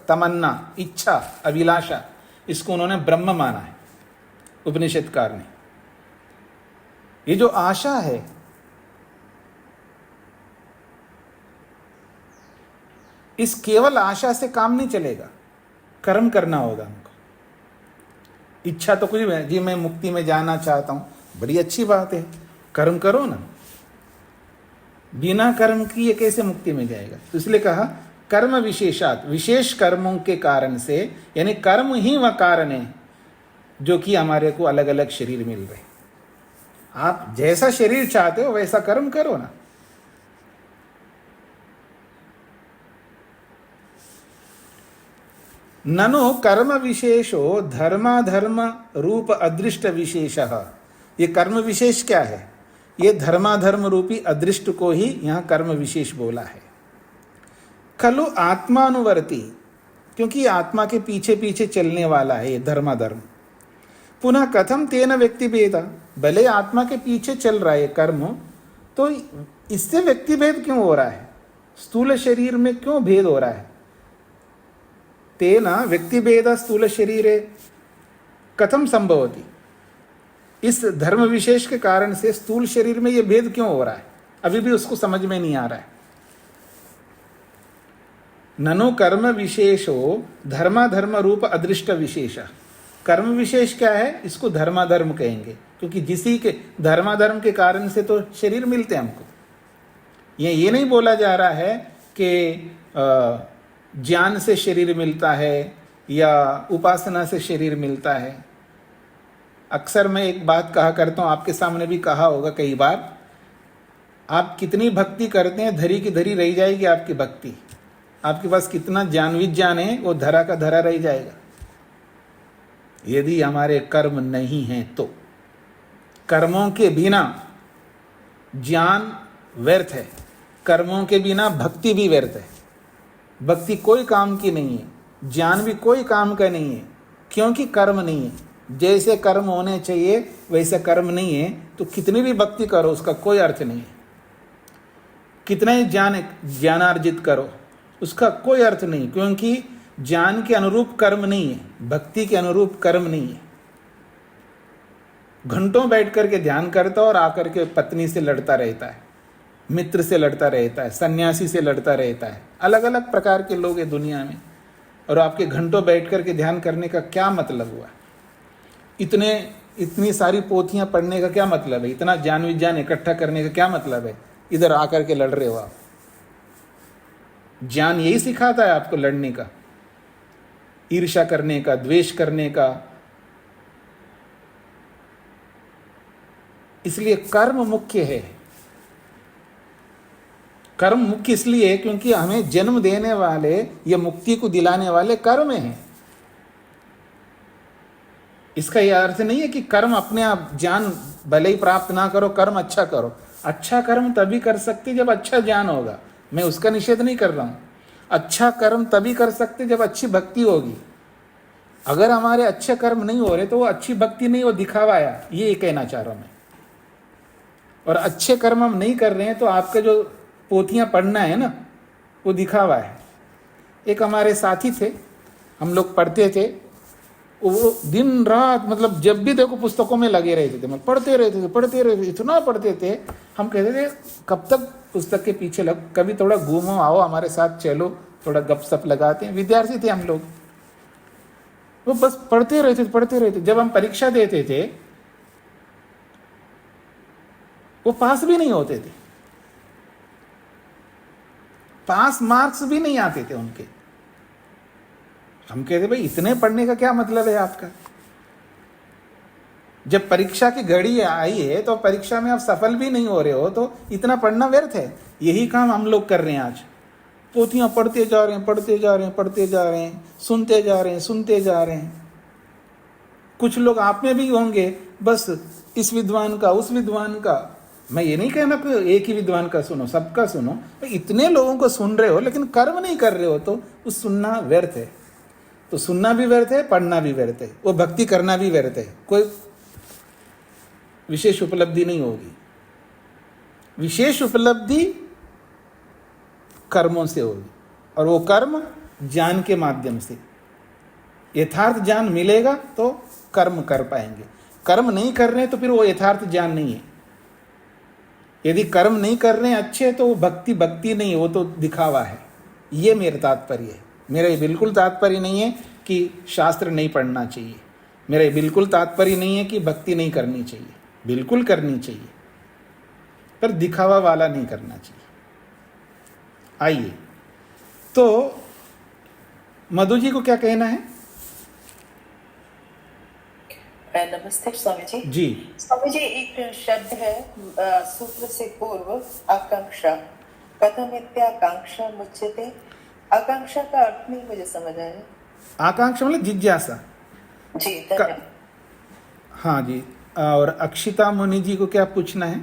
तमन्ना, इच्छा, अभिलाषा, इसको उन्होंने ब्रह्म माना है उपनिषदकार ने। ये जो आशा है, इस केवल आशा से काम नहीं चलेगा, कर्म करना होगा हमको। इच्छा तो कुछ भी, जी मैं मुक्ति में जाना चाहता हूं, बड़ी अच्छी बात है, कर्म करो ना। बिना कर्म की ये कैसे मुक्ति में जाएगा? तो इसलिए कहा कर्म विशेषात, विशेष कर्मों के कारण से, यानी कर्म ही वह कारण है जो कि हमारे को अलग अलग शरीर मिल रहे। आप जैसा शरीर चाहते हो वैसा कर्म करो ना। ननो कर्म विशेषो धर्माधर्म रूप अदृष्ट विशेषः। ये कर्म विशेष क्या है? ये धर्माधर्म रूपी अदृष्ट को ही यहां कर्म विशेष बोला है। खलु आत्मानुवर्ती, क्योंकि आत्मा के पीछे पीछे चलने वाला है ये धर्माधर्म। पुनः कथम तेन व्यक्ति भेदा, भले आत्मा के पीछे चल रहा है कर्म, तो इससे व्यक्ति भेद क्यों हो रहा है? स्थूल शरीर में क्यों भेद हो रहा है? तेना व्यक्ति भेद स्थूल शरीरे कथम संभवती, इस धर्म विशेष के कारण से स्थूल शरीर में यह भेद क्यों हो रहा है? अभी भी उसको समझ में नहीं आ रहा है। ननो कर्म विशेषो धर्माधर्म रूप अदृष्ट विशेष। कर्म विशेष क्या है? इसको धर्माधर्म कहेंगे, क्योंकि जिसी के धर्माधर्म के कारण से तो शरीर मिलते हैं हमको। ये नहीं बोला जा रहा है कि ज्ञान से शरीर मिलता है या उपासना से शरीर मिलता है। अक्सर मैं एक बात कहा करता हूँ, आपके सामने भी कहा होगा कई बार, आप कितनी भक्ति करते हैं धरी की धरी रह जाएगी आपकी भक्ति। आपके पास कितना ज्ञान विज्ञान है वो धरा का धरा रह जाएगा, यदि हमारे कर्म नहीं हैं तो। कर्मों के बिना ज्ञान व्यर्थ है, कर्मों के बिना भक्ति भी व्यर्थ है। भक्ति कोई काम की नहीं है, ज्ञान भी कोई काम का नहीं है, क्योंकि कर्म नहीं है। जैसे कर्म होने चाहिए वैसे कर्म नहीं है, तो कितनी भी भक्ति करो उसका कोई अर्थ नहीं है। कितना ही ज्ञानार्जित करो उसका कोई अर्थ नहीं, क्योंकि ज्ञान के अनुरूप कर्म नहीं है, भक्ति के अनुरूप कर्म नहीं है। घंटों बैठ करके ध्यान करता और आकर के पत्नी से लड़ता रहता है, मित्र से लड़ता रहता है, सन्यासी से लड़ता रहता है। अलग अलग प्रकार के लोग हैं दुनिया में, और आपके घंटों बैठ करके ध्यान करने का क्या मतलब हुआ? इतनी सारी पोथियां पढ़ने का क्या मतलब है? इतना ज्ञान विज्ञान इकट्ठा करने का क्या मतलब है? इधर आकर के लड़ रहे हो आप। ज्ञान यही सिखाता है आपको लड़ने का, ईर्ष्या करने का, द्वेष करने का। इसलिए कर्म मुख्य है। कर्म मुख्य इसलिए है क्योंकि हमें जन्म देने वाले, ये मुक्ति को दिलाने वाले कर्म हैं। इसका यह अर्थ नहीं है कि कर्म अपने आप, ज्ञान भले ही प्राप्त ना करो, कर्म अच्छा करो। अच्छा कर्म तभी कर सकते जब अच्छा ज्ञान होगा, मैं उसका निषेध नहीं कर रहा हूं। अच्छा कर्म तभी कर सकते जब अच्छी भक्ति होगी। अगर हमारे अच्छे कर्म नहीं हो रहे तो वो अच्छी भक्ति नहीं, वो दिखावा है, ये कहना चाह रहा हूं मैं। और अच्छे कर्म हम नहीं कर रहे हैं तो आपका जो पोथियां पढ़ना है ना, वो दिखावा है। एक हमारे साथी थे, हम लोग पढ़ते थे, वो दिन रात मतलब जब भी देखो पुस्तकों में लगे रहते थे, मतलब पढ़ते रहते, इतना पढ़ते थे। हम कहते थे कब तक पुस्तक के पीछे लग, कभी थोड़ा घूमो, आओ हमारे साथ चलो, थोड़ा गपशप लगाते हैं। विद्यार्थी थे हम लोग, वो बस पढ़ते रहते। जब हम परीक्षा देते थे वो पास भी नहीं होते थे, पास मार्क्स भी नहीं आते थे उनके। हम कहते भाई इतने पढ़ने का क्या मतलब है आपका? जब परीक्षा की घड़ी आई है तो परीक्षा में आप सफल भी नहीं हो रहे हो तो इतना पढ़ना व्यर्थ है। यही काम हम लोग कर रहे हैं आज। पोथियां पढ़ते जा रहे हैं, सुनते जा रहे हैं। कुछ लोग आप में भी होंगे, बस इस विद्वान का, उस विद्वान का। मैं ये नहीं कहना कि एक ही विद्वान का सुनो, सबका सुनो। इतने लोगों को सुन रहे हो लेकिन कर्म नहीं कर रहे हो तो उस सुनना व्यर्थ है। तो सुनना भी व्यर्थ है, पढ़ना भी व्यर्थ है, वो भक्ति करना भी व्यर्थ है, कोई विशेष उपलब्धि नहीं होगी। विशेष उपलब्धि कर्मों से होगी, और वो कर्म ज्ञान के माध्यम से। यथार्थ ज्ञान मिलेगा तो कर्म कर पाएंगे, कर्म नहीं कर रहे तो फिर वो यथार्थ ज्ञान नहीं है। यदि कर्म नहीं कर रहे हैं अच्छे तो वो भक्ति भक्ति नहीं है, वो तो दिखावा है। ये मेरा तात्पर्य है। मेरा ये बिल्कुल तात्पर्य नहीं है कि शास्त्र नहीं पढ़ना चाहिए, मेरा ये बिल्कुल तात्पर्य नहीं है कि भक्ति नहीं करनी चाहिए, बिल्कुल करनी चाहिए, पर दिखावा वाला नहीं करना चाहिए। आइए, तो मधु जी को क्या कहना है? नमस्ते स्वामी जी। जी स्वामी जी, एक शब्द है सूत्र से पूर्व, आकांक्षा। कथम इत्याकांक्षा मुच्यते। आकांक्षा का अर्थ नहीं मुझे समझ आया। आकांक्षा मतलब जिज्ञासा। जी धन्यवाद। हाँ जी, और अक्षिता मुनि जी को क्या पूछना है?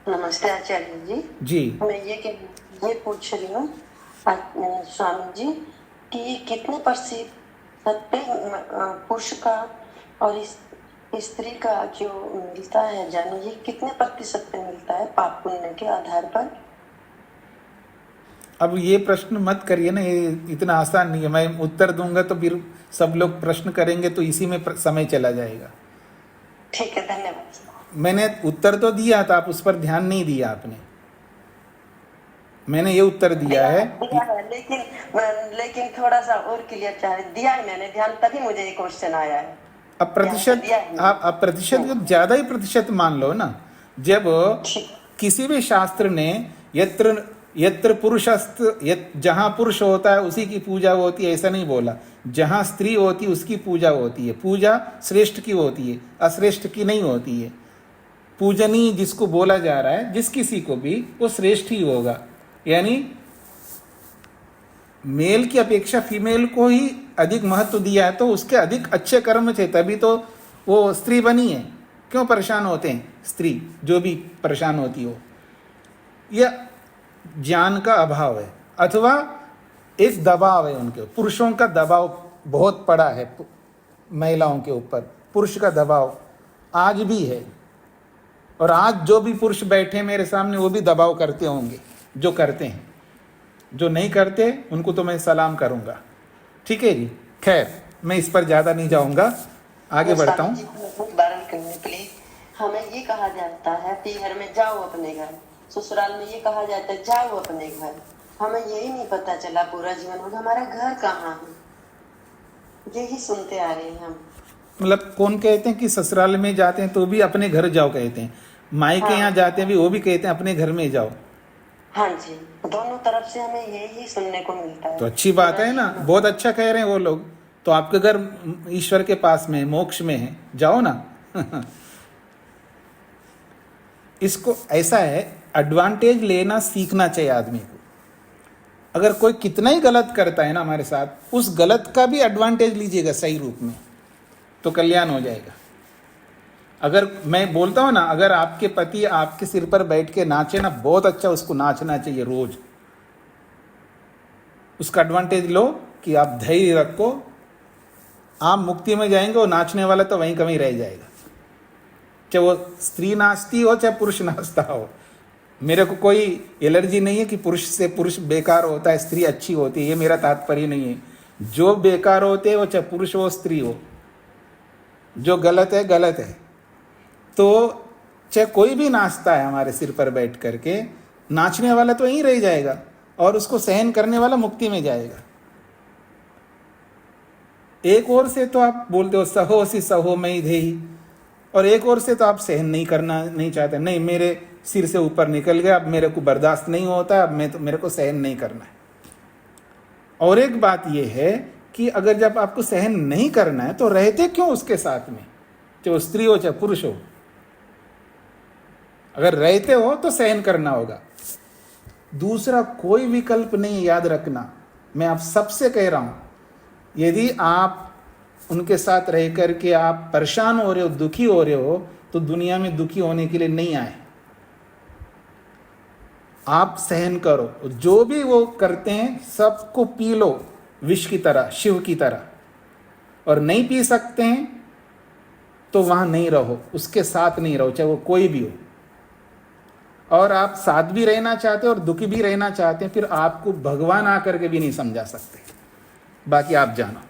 नमस्ते आचार्य जी। जी मैं ये पूछ रही हूँ स्वामी जी कि कितने प्रतिशत पे पुरुष का और इस स्त्री का जो मिलता है जानो, ये कितने प्रतिशत पे मिलता है पाप पुण्य के आधार पर? अब ये प्रश्न मत करिए ना, ये इतना आसान नहीं है। मैं उत्तर दूंगा तो फिर सब लोग प्रश्न करेंगे तो इसी में समय चला जाएगा। ठीक है, धन्यवाद। मैंने उत्तर तो दिया था, आप उस पर ध्यान नहीं दिया आपने। मैंने ये उत्तर दिया है, लेकिन थोड़ा सा और क्लियर चाहिए। दिया है मैंने ध्यान, तभी मुझे ये क्वेश्चन आया है। अब प्रतिशत, आप प्रतिशत को ज्यादा ही प्रतिशत मान लो ना। जब किसी भी शास्त्र ने यत्र पुरुषस्त, जहां पुरुष होता है उसी की पूजा होती है, ऐसा नहीं बोला। जहां स्त्री होती है उसकी पूजा होती है। पूजा श्रेष्ठ की होती है, अश्रेष्ठ की नहीं होती है। पूजनीय जिसको बोला जा रहा है, जिस किसी को भी, वो श्रेष्ठ ही होगा। यानी मेल की अपेक्षा फीमेल को ही अधिक महत्व दिया है, तो उसके अधिक अच्छे कर्म थे, तभी तो वो स्त्री बनी है। क्यों परेशान होते हैं स्त्री, जो भी परेशान होती हो? यह ज्ञान का अभाव है, अथवा एक दबाव है उनके। पुरुषों का दबाव बहुत पड़ा है महिलाओं के ऊपर, पुरुष का दबाव आज भी है। और आज जो भी पुरुष बैठे मेरे सामने वो भी दबाव करते होंगे, जो करते हैं। जो नहीं करते उनको तो मैं सलाम करूंगा। ठीक है जी, खैर मैं इस पर ज्यादा नहीं जाऊंगा, आगे बढ़ता हूँ। उदाहरण करने के लिए हमें ये कहा जाता है पीहर में जाओ अपने घर, ससुराल में ये कहा जाता है जाओ अपने घर। हमें यही नहीं पता चला पूरा जीवन में हमारा घर कहाँ है, यही सुनते आ रहे हैं हम। मतलब कौन कहते हैं कि ससुराल में जाते हैं तो भी अपने घर जाओ कहते हैं, मायके यहाँ जाते हैं भी वो भी कहते हैं अपने घर में जाओ। हाँ जी, दोनों तरफ से हमें यही सुनने को मिलता है। तो अच्छी बात है ना, बहुत अच्छा कह रहे हैं वो लोग। तो आपके घर ईश्वर के पास में, मोक्ष में है, जाओ ना। इसको ऐसा है, एडवांटेज लेना सीखना चाहिए आदमी को। अगर कोई कितना ही गलत करता है ना हमारे साथ, उस गलत का भी एडवांटेज लीजिएगा सही रूप में, तो कल्याण हो जाएगा। अगर मैं बोलता हूँ ना, अगर आपके पति आपके सिर पर बैठ के नाचे ना, बहुत अच्छा उसको नाचना चाहिए रोज। उसका एडवांटेज लो कि आप धैर्य रखो, आप मुक्ति में जाएंगे, वो नाचने वाला तो वहीं कहीं रह जाएगा। चाहे वो स्त्री नाचती हो चाहे पुरुष नाचता हो। मेरे को कोई एलर्जी नहीं है कि पुरुष से पुरुष बेकार होता है, स्त्री अच्छी होती है, ये मेरा तात्पर्य नहीं है। जो बेकार होते हैं वो चाहे पुरुष हो स्त्री हो, जो गलत है गलत है। तो चाहे कोई भी नाचता है हमारे सिर पर बैठ करके, नाचने वाला तो यहीं रह जाएगा और उसको सहन करने वाला मुक्ति में जाएगा। एक ओर से तो आप बोलते हो सहोसी सहो मई धेहि, और एक ओर से तो आप सहन नहीं करना नहीं चाहते, नहीं मेरे सिर से ऊपर निकल गया, अब मेरे को बर्दाश्त नहीं होता, अब मेरे को सहन नहीं करना है। और एक बात यह है कि अगर जब आपको सहन नहीं करना है तो रहते क्यों उसके साथ में, चाहे वो स्त्री हो चाहे पुरुष हो। अगर रहते हो तो सहन करना होगा, दूसरा कोई विकल्प नहीं, याद रखना। मैं आप सबसे कह रहा हूं, यदि आप उनके साथ रह करके आप परेशान हो रहे हो, दुखी हो रहे हो, तो दुनिया में दुखी होने के लिए नहीं आए। आप सहन करो, जो भी वो करते हैं सबको पी लो विष की तरह, शिव की तरह। और नहीं पी सकते हैं तो वहां नहीं रहो, उसके साथ नहीं रहो, चाहे वो कोई भी हो। और आप साथ भी रहना चाहते हैं और दुखी भी रहना चाहते हैं, फिर आपको भगवान आकर के भी नहीं समझा सकते। बाकी आप जानो।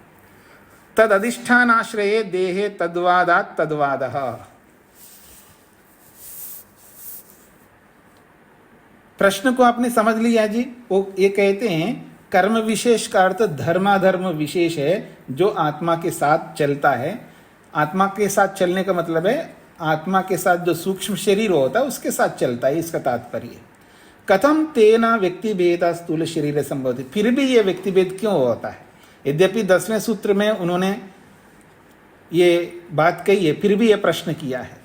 तद अधिष्ठान आश्रये देहे तद्वादात तद्वादः। प्रश्न को आपने समझ लिया जी। वो ये कहते हैं कर्म विशेष का अर्थ धर्माधर्म विशेष है जो आत्मा के साथ चलता है। आत्मा के साथ चलने का मतलब है आत्मा के साथ जो सूक्ष्म शरीर होता है उसके साथ चलता है, इसका तात्पर्य। कथम तेना व्यक्ति भेद स्थूल शरीर संभवति, फिर भी ये व्यक्ति भेद क्यों होता है? यद्यपि 10वें सूत्र में उन्होंने ये बात कही है, फिर भी ये प्रश्न किया है।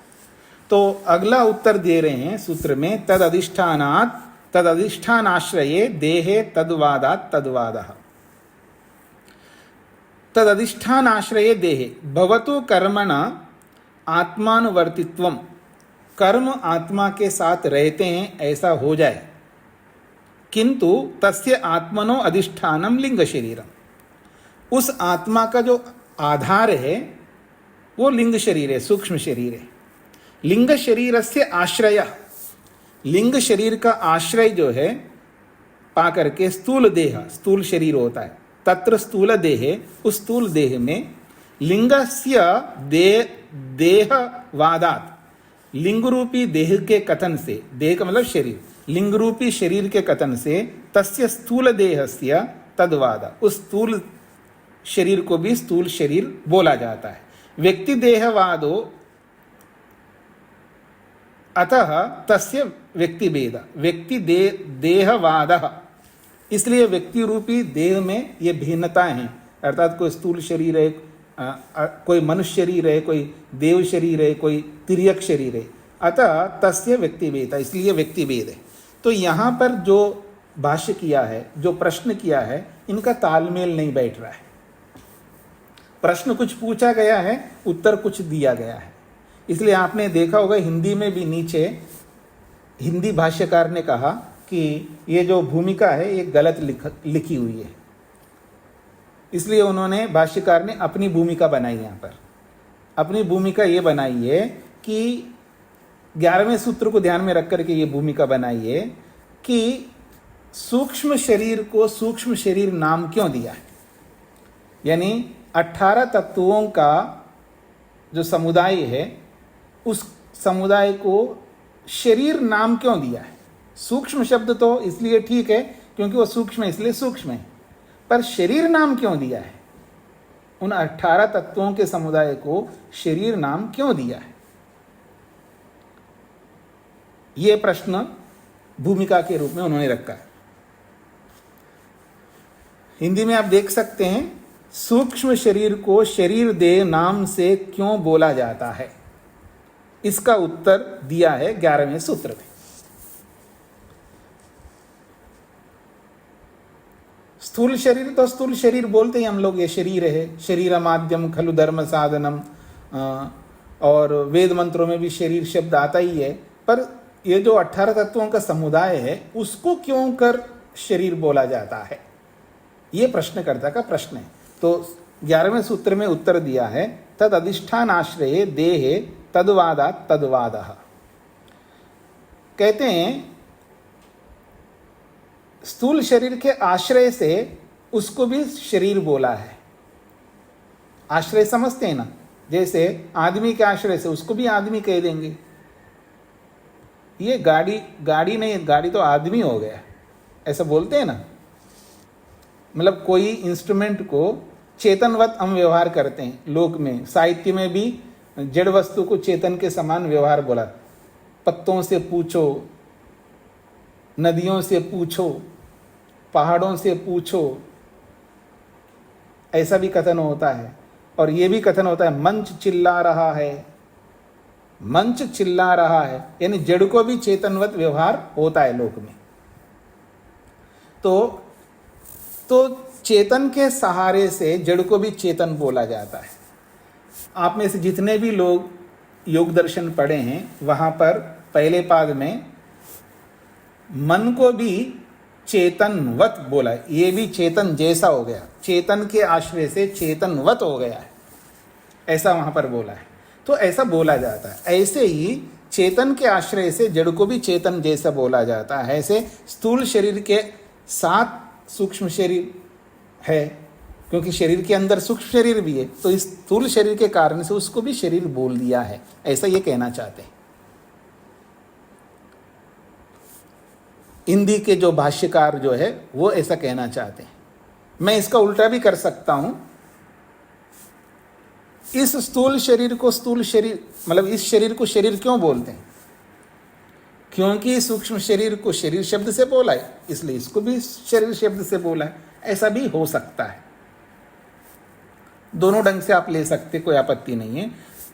तो अगला उत्तर दे रहे हैं सूत्र में, तद अधिष्ठानात् तद अधिष्ठानाश्रये देहे तद्वादात् तद्वादः। तद अधिष्ठानाश्रये देहे भवतु कर्मण आत्मानुवर्तित्वम, कर्म आत्मा के साथ रहते हैं ऐसा हो जाए, किंतु तस्य आत्मनो अधिष्ठानम लिंग शरीरम, उस आत्मा का जो आधार है वो लिंग शरीर है, सूक्ष्म शरीर है। लिंग शरीर से आश्रय, लिंग शरीर का आश्रय जो है पा करके स्थूल देह, स्थूल शरीर होता है। तत्र स्थूल देहे, उस स्थूल देह में लिंगस्य देहवादात, लिंग रूपी देह के कथन से, देह का मतलब शरीर, लिंग रूपी शरीर के कथन से तस्य स्थूल देहस्य तद्वाद, उस स्थूल शरीर को भी स्थूल शरीर बोला जाता है। व्यक्ति देहवादो अतः तस्य व्यक्ति भेद, व्यक्ति देहवादः, इसलिए व्यक्ति रूपी देह में ये भिन्नताएं हैं। अर्थात कोई स्थूल शरीर है, कोई मनुष्य शरीर है, कोई देव शरीर है, कोई तिर्यक शरीर है। अतः तस्य व्यक्ति भेद, इसलिए व्यक्ति भेद है। तो यहाँ पर जो भाष्य किया है, जो प्रश्न किया है, इनका तालमेल नहीं बैठ रहा है। प्रश्न कुछ पूछा गया है, उत्तर कुछ दिया गया है। इसलिए आपने देखा होगा हिंदी में भी नीचे हिंदी भाष्यकार ने कहा कि ये जो भूमिका है ये गलत लिखी हुई है। इसलिए उन्होंने, भाष्यकार ने अपनी भूमिका बनाई। यहाँ पर अपनी भूमिका ये बनाई है कि 11वें सूत्र को ध्यान में रख करके ये भूमिका बनाई है कि सूक्ष्म शरीर को सूक्ष्म शरीर नाम क्यों दिया है, यानी 18 तत्वों का जो समुदाय है उस समुदाय को शरीर नाम क्यों दिया है। सूक्ष्म शब्द तो इसलिए ठीक है क्योंकि वो सूक्ष्म है, इसलिए सूक्ष्म है, पर शरीर नाम क्यों दिया है? उन 18 तत्वों के समुदाय को शरीर नाम क्यों दिया है? यह प्रश्न भूमिका के रूप में उन्होंने रखा है। हिंदी में आप देख सकते हैं, सूक्ष्म शरीर को शरीर देह नाम से क्यों बोला जाता है, इसका उत्तर दिया है 11वें सूत्र में। स्थूल शरीर तो स्थूल शरीर बोलते हैं हम लोग, ये शरीर है, शरीर माध्यम खलु धर्म साधनम, और वेद मंत्रों में भी शरीर शब्द आता ही है। पर ये जो 18 तत्वों का समुदाय है उसको क्यों कर शरीर बोला जाता है, ये प्रश्नकर्ता का प्रश्न है। तो 11वें सूत्र में उत्तर दिया है, तद अधिष्ठान आश्रये देहे तद्वादात् तद्वादः। कहते हैं स्थूल शरीर के आश्रय से उसको भी शरीर बोला है। आश्रय समझते हैं ना, जैसे आदमी के आश्रय से उसको भी आदमी कह देंगे। ये गाड़ी नहीं, गाड़ी तो आदमी हो गया, ऐसा बोलते हैं ना। मतलब कोई इंस्ट्रूमेंट को चेतनवत हम व्यवहार करते हैं लोक में, साहित्य में भी जड़ वस्तु को चेतन के समान व्यवहार बोला। पत्तों से पूछो, नदियों से पूछो, पहाड़ों से पूछो, ऐसा भी कथन होता है। और ये भी कथन होता है, मंच चिल्ला रहा है, मंच चिल्ला रहा है, यानी जड़ को भी चेतनवत व्यवहार होता है लोक में। तो चेतन के सहारे से जड़ को भी चेतन बोला जाता है। आप में से जितने भी लोग योग दर्शन पढ़े हैं, वहाँ पर पहले पाद में मन को भी चेतनवत बोला है। ये भी चेतन जैसा हो गया, चेतन के आश्रय से चेतनवत हो गया है, ऐसा वहाँ पर बोला है। तो ऐसा बोला जाता है। ऐसे ही चेतन के आश्रय से जड़ को भी चेतन जैसा बोला जाता है, ऐसे स्थूल शरीर के साथ सूक्ष्म शरीर है, क्योंकि शरीर के अंदर सूक्ष्म शरीर भी है, तो इस स्थूल शरीर के कारण से उसको भी शरीर बोल दिया है, ऐसा ये कहना चाहते हैं। हिंदी के जो भाष्यकार जो है वो ऐसा कहना चाहते हैं। मैं इसका उल्टा भी कर सकता हूं, इस स्थूल शरीर को स्थूल शरीर मतलब इस शरीर को शरीर क्यों बोलते हैं? क्योंकि सूक्ष्म शरीर को शरीर शब्द से बोला है, इसलिए इसको भी शरीर शब्द से बोला है, ऐसा भी हो सकता है। दोनों ढंग से आप ले सकते, कोई आपत्ति नहीं है।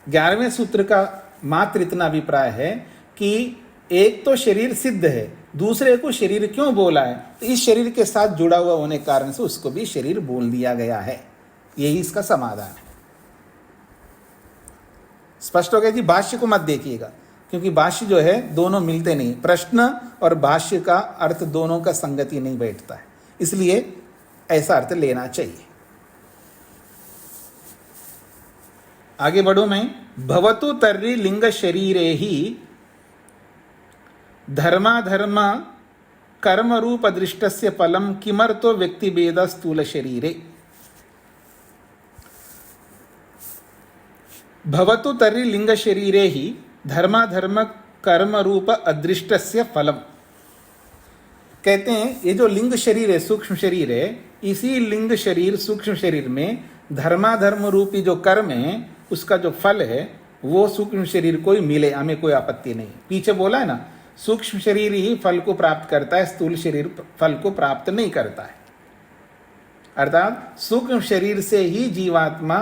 11वें सूत्र का मात्र इतना अभिप्राय है कि एक तो शरीर सिद्ध है, दूसरे को शरीर क्यों बोला है? तो इस शरीर के साथ जुड़ा हुआ होने के कारण से उसको भी शरीर बोल दिया गया है। यही इसका समाधान है। स्पष्ट हो गया जी? भाष्य को मत देखिएगा, क्योंकि भाष्य जो है दोनों मिलते नहीं, प्रश्न और भाष्य का अर्थ दोनों का संगति नहीं बैठता है, इसलिए ऐसा अर्थ लेना चाहिए। आगे बढ़ू मैं। भवतु तर्हि लिंग शरीरे ही धर्माधर्म कर्म रूप दृष्टस्य फलम किमर्थो व्यक्ति भेद स्थूल शरीरे। भवतु तर्हि लिंग शरीरे ही धर्माधर्म कर्म रूप अदृष्टस्य फलम। कहते हैं ये जो लिंग शरीर है, सूक्ष्म शरीर है, इसी लिंग शरीर सूक्ष्म शरीर में धर्माधर्म रूपी जो कर्म है उसका जो फल है वो सूक्ष्म शरीर को ही मिले, हमें कोई आपत्ति नहीं। पीछे बोला है ना, सूक्ष्म शरीर ही फल को प्राप्त करता है, स्थूल शरीर फल को प्राप्त नहीं करता है। अर्थात सूक्ष्म शरीर से ही जीवात्मा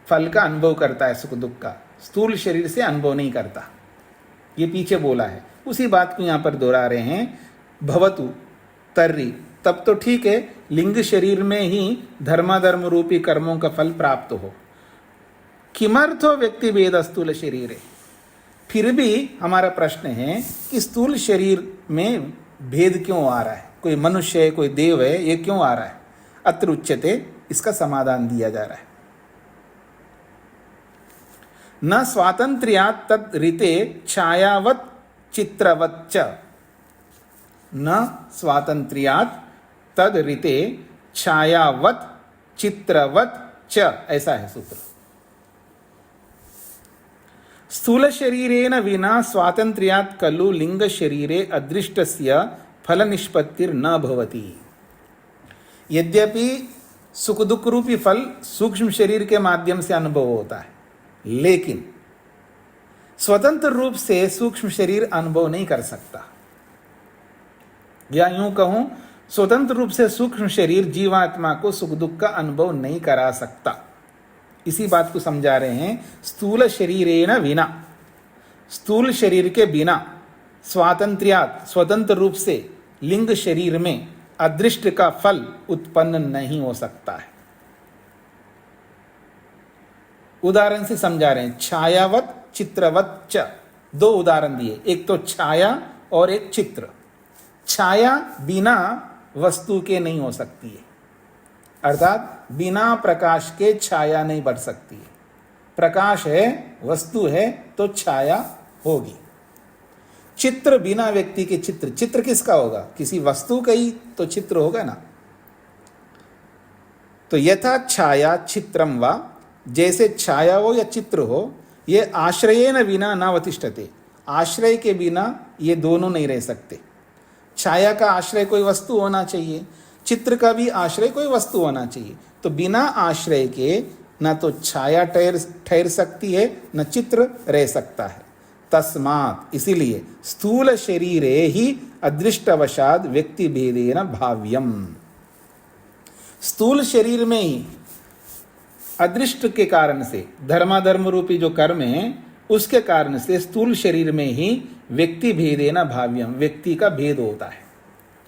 फल का अनुभव करता है, सुख दुख का, स्थूल शरीर से अनुभव नहीं करता। ये पीछे बोला है, उसी बात को यहां पर दोहरा रहे हैं। भवतु तर्हि, तब तो ठीक है, लिंग शरीर में ही धर्माधर्म रूपी कर्मों का फल प्राप्त हो। किमर्थो व्यक्ति भेद स्थूल शरीर है। फिर भी हमारा प्रश्न है कि स्थूल शरीर में भेद क्यों आ रहा है? कोई मनुष्य है, कोई देव है, ये क्यों आ रहा है? अत्र उच्यते, इसका समाधान दिया जा रहा है। न स्वातंत्र्यात् तद ऋते छायावत् चित्रवत् च। न स्वातंत्र्यात् तद ऋते छायावत् चित्रवत् च, ऐसा है सूत्र। स्थूल शरीरेण विना स्वातंत्र्यात् खलु लिंग शरीरे अदृष्टस्य फल निष्पत्तिर न भवति। यद्यपि सुख दुख रूपी फल सूक्ष्म शरीर के माध्यम से अनुभव होता है, लेकिन स्वतंत्र रूप से सूक्ष्म शरीर अनुभव नहीं कर सकता, या यूं कहूं स्वतंत्र रूप से सूक्ष्म शरीर जीवात्मा को सुख दुख का अनुभव नहीं करा सकता। इसी बात को समझा रहे हैं। स्थूल शरीरेण विना, स्थूल शरीर के बिना, स्वातंत्र्यात्, स्वतंत्र रूप से लिंग शरीर में अदृष्ट का फल उत्पन्न नहीं हो सकता है। उदाहरण से समझा रहे हैं। छायावत चित्रवत च, दो उदाहरण दिए, एक तो छाया और एक चित्र। छाया बिना वस्तु के नहीं हो सकती है, अर्थात बिना प्रकाश के छाया नहीं बढ़ सकती है। प्रकाश है, वस्तु है, तो छाया होगी। चित्र बिना व्यक्ति के चित्र, चित्र किसका होगा? किसी वस्तु का ही तो चित्र होगा ना। तो यथा छाया चित्रम वा, जैसे छाया हो या चित्र हो, ये आश्रयेन बिना न अवतिष्ठते। आश्रय के बिना ये दोनों नहीं रह सकते। छाया का आश्रय कोई वस्तु होना चाहिए, चित्र का भी आश्रय कोई वस्तु होना चाहिए। तो बिना आश्रय के न तो छाया ठहर सकती है, न चित्र रह सकता है। तस्मात्, इसीलिए स्थूल शरीरे ही अदृष्टवशाद व्यक्ति भेदेन भाव्यम। स्थूल शरीर में ही अदृष्ट के कारण से, धर्माधर्म रूपी जो कर्म है उसके कारण से स्थूल शरीर में ही व्यक्ति भेदेन भाव्यम, व्यक्ति का भेद होता है।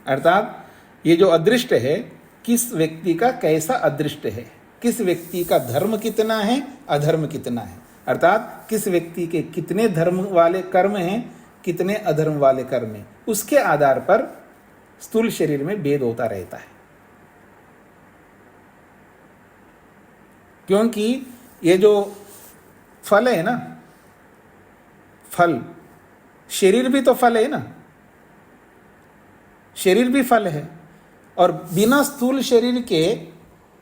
अर्थात ये जो अदृष्ट है, किस व्यक्ति का कैसा अदृष्ट है, किस व्यक्ति का धर्म कितना है, अधर्म कितना है, अर्थात किस व्यक्ति के कितने धर्म वाले कर्म हैं, कितने अधर्म वाले कर्म हैं, उसके आधार पर स्थूल शरीर में भेद होता रहता है। क्योंकि ये जो फल है ना, फल शरीर भी तो फल है ना, शरीर भी फल है, और बिना स्थूल शरीर के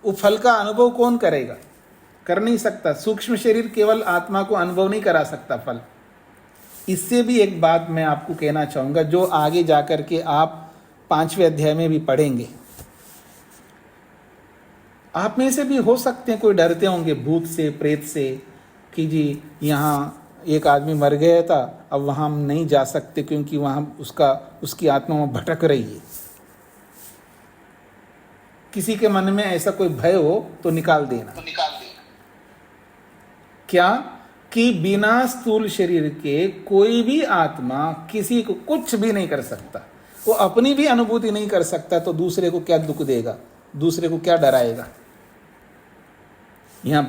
वो फल का अनुभव कौन करेगा? कर नहीं सकता। सूक्ष्म शरीर केवल आत्मा को अनुभव नहीं करा सकता फल। इससे भी एक बात मैं आपको कहना चाहूंगा, जो आगे जाकर के आप 5वें अध्याय में भी पढ़ेंगे। आप में से भी हो सकते हैं कोई डरते होंगे भूत से, प्रेत से, कि जी यहाँ एक आदमी मर गया था, अब वहां हम नहीं जा सकते क्योंकि वहां उसकी आत्मा वहां भटक रही है। किसी के मन में ऐसा कोई भय हो तो निकाल देना। क्या कि बिना स्थूल शरीर के कोई भी आत्मा किसी को कुछ भी नहीं कर सकता। वो अपनी भी अनुभूति नहीं कर सकता तो दूसरे को क्या दुख देगा, दूसरे को क्या डराएगा? यहां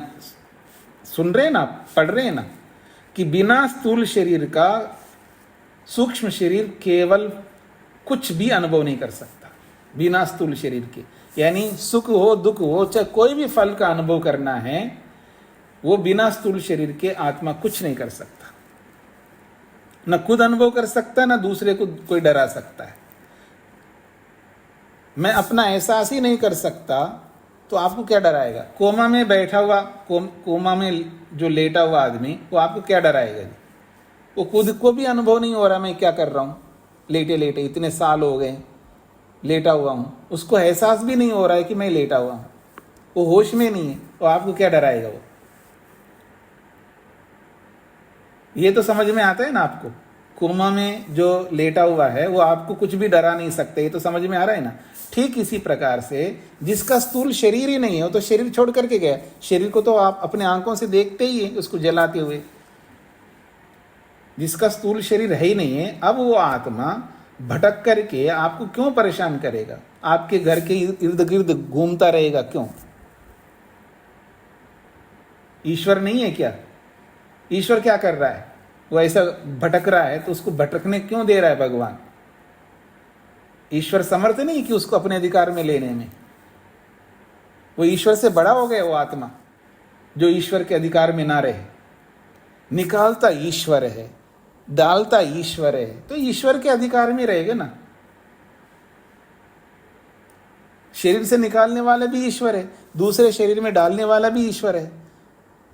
सुन रहे ना, पढ़ रहे ना कि बिना स्थूल शरीर का सूक्ष्म शरीर केवल कुछ भी अनुभव नहीं कर सकता बिना स्थूल शरीर के। यानी सुख हो, दुख हो, चाहे कोई भी फल का अनुभव करना है, वो बिना स्थूल शरीर के आत्मा कुछ नहीं कर सकता। न खुद अनुभव कर सकता, न दूसरे को कोई डरा सकता है। मैं अपना एहसास ही नहीं कर सकता तो आपको क्या डराएगा? कोमा में बैठा हुआ, कोमा में जो लेटा हुआ आदमी, वो आपको क्या डराएगा? वो खुद को भी अनुभव नहीं हो रहा मैं क्या कर रहा हूं, लेटे लेटे इतने साल हो गए लेटा हुआ हूं, उसको एहसास भी नहीं हो रहा है कि मैं लेटा हुआ हूं, वो होश में नहीं है, तो आपको क्या डराएगा? वो ये तो समझ में आता है ना आपको? कोमा में जो लेटा हुआ है वो आपको कुछ भी डरा नहीं सकते, ये तो समझ में आ रहा है ना? ठीक इसी प्रकार से जिसका स्थूल शरीर ही नहीं है, वो तो शरीर छोड़ करके गया। शरीर को तो आप अपने आंखों से देखते ही है उसको जलाते हुए। जिसका स्थूल शरीर है ही नहीं है, अब वो आत्मा भटक करके आपको क्यों परेशान करेगा? आपके घर के इर्द गिर्द घूमता रहेगा क्यों? ईश्वर नहीं है क्या? ईश्वर क्या कर रहा है? वो ऐसा भटक रहा है तो उसको भटकने क्यों दे रहा है भगवान? ईश्वर समर्थ नहीं कि उसको अपने अधिकार में लेने में। वो ईश्वर से बड़ा हो गया वो आत्मा जो ईश्वर के अधिकार में ना रहे। निकालता ईश्वर है, डालता ईश्वर है, तो ईश्वर के अधिकार में रहेगा ना। शरीर से निकालने वाला भी ईश्वर है, दूसरे शरीर में डालने वाला भी ईश्वर है।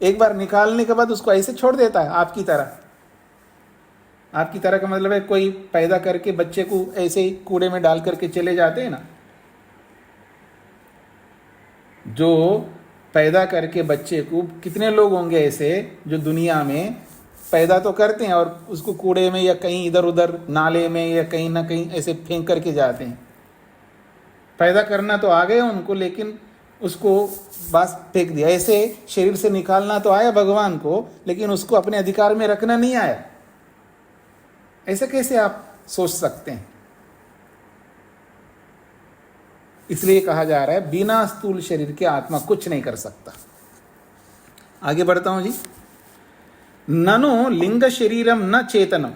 एक बार निकालने के बाद उसको ऐसे छोड़ देता है आपकी तरह। आपकी तरह का मतलब है कोई पैदा करके बच्चे को ऐसे ही कूड़े में डाल करके चले जाते हैं ना। जो पैदा करके बच्चे को, कितने लोग होंगे ऐसे जो दुनिया में पैदा तो करते हैं और उसको कूड़े में या कहीं इधर उधर नाले में या कहीं ना कहीं ऐसे फेंक करके जाते हैं। पैदा करना तो आ गया उनको, लेकिन उसको बस फेंक दिया। ऐसे शरीर से निकालना तो आया भगवान को, लेकिन उसको अपने अधिकार में रखना नहीं आया। ऐसे कैसे आप सोच सकते हैं? इसलिए कहा जा रहा है बिना स्थूल शरीर के आत्मा कुछ नहीं कर सकता। आगे बढ़ता हूं जी। ननु लिंग शरीरम न चेतनम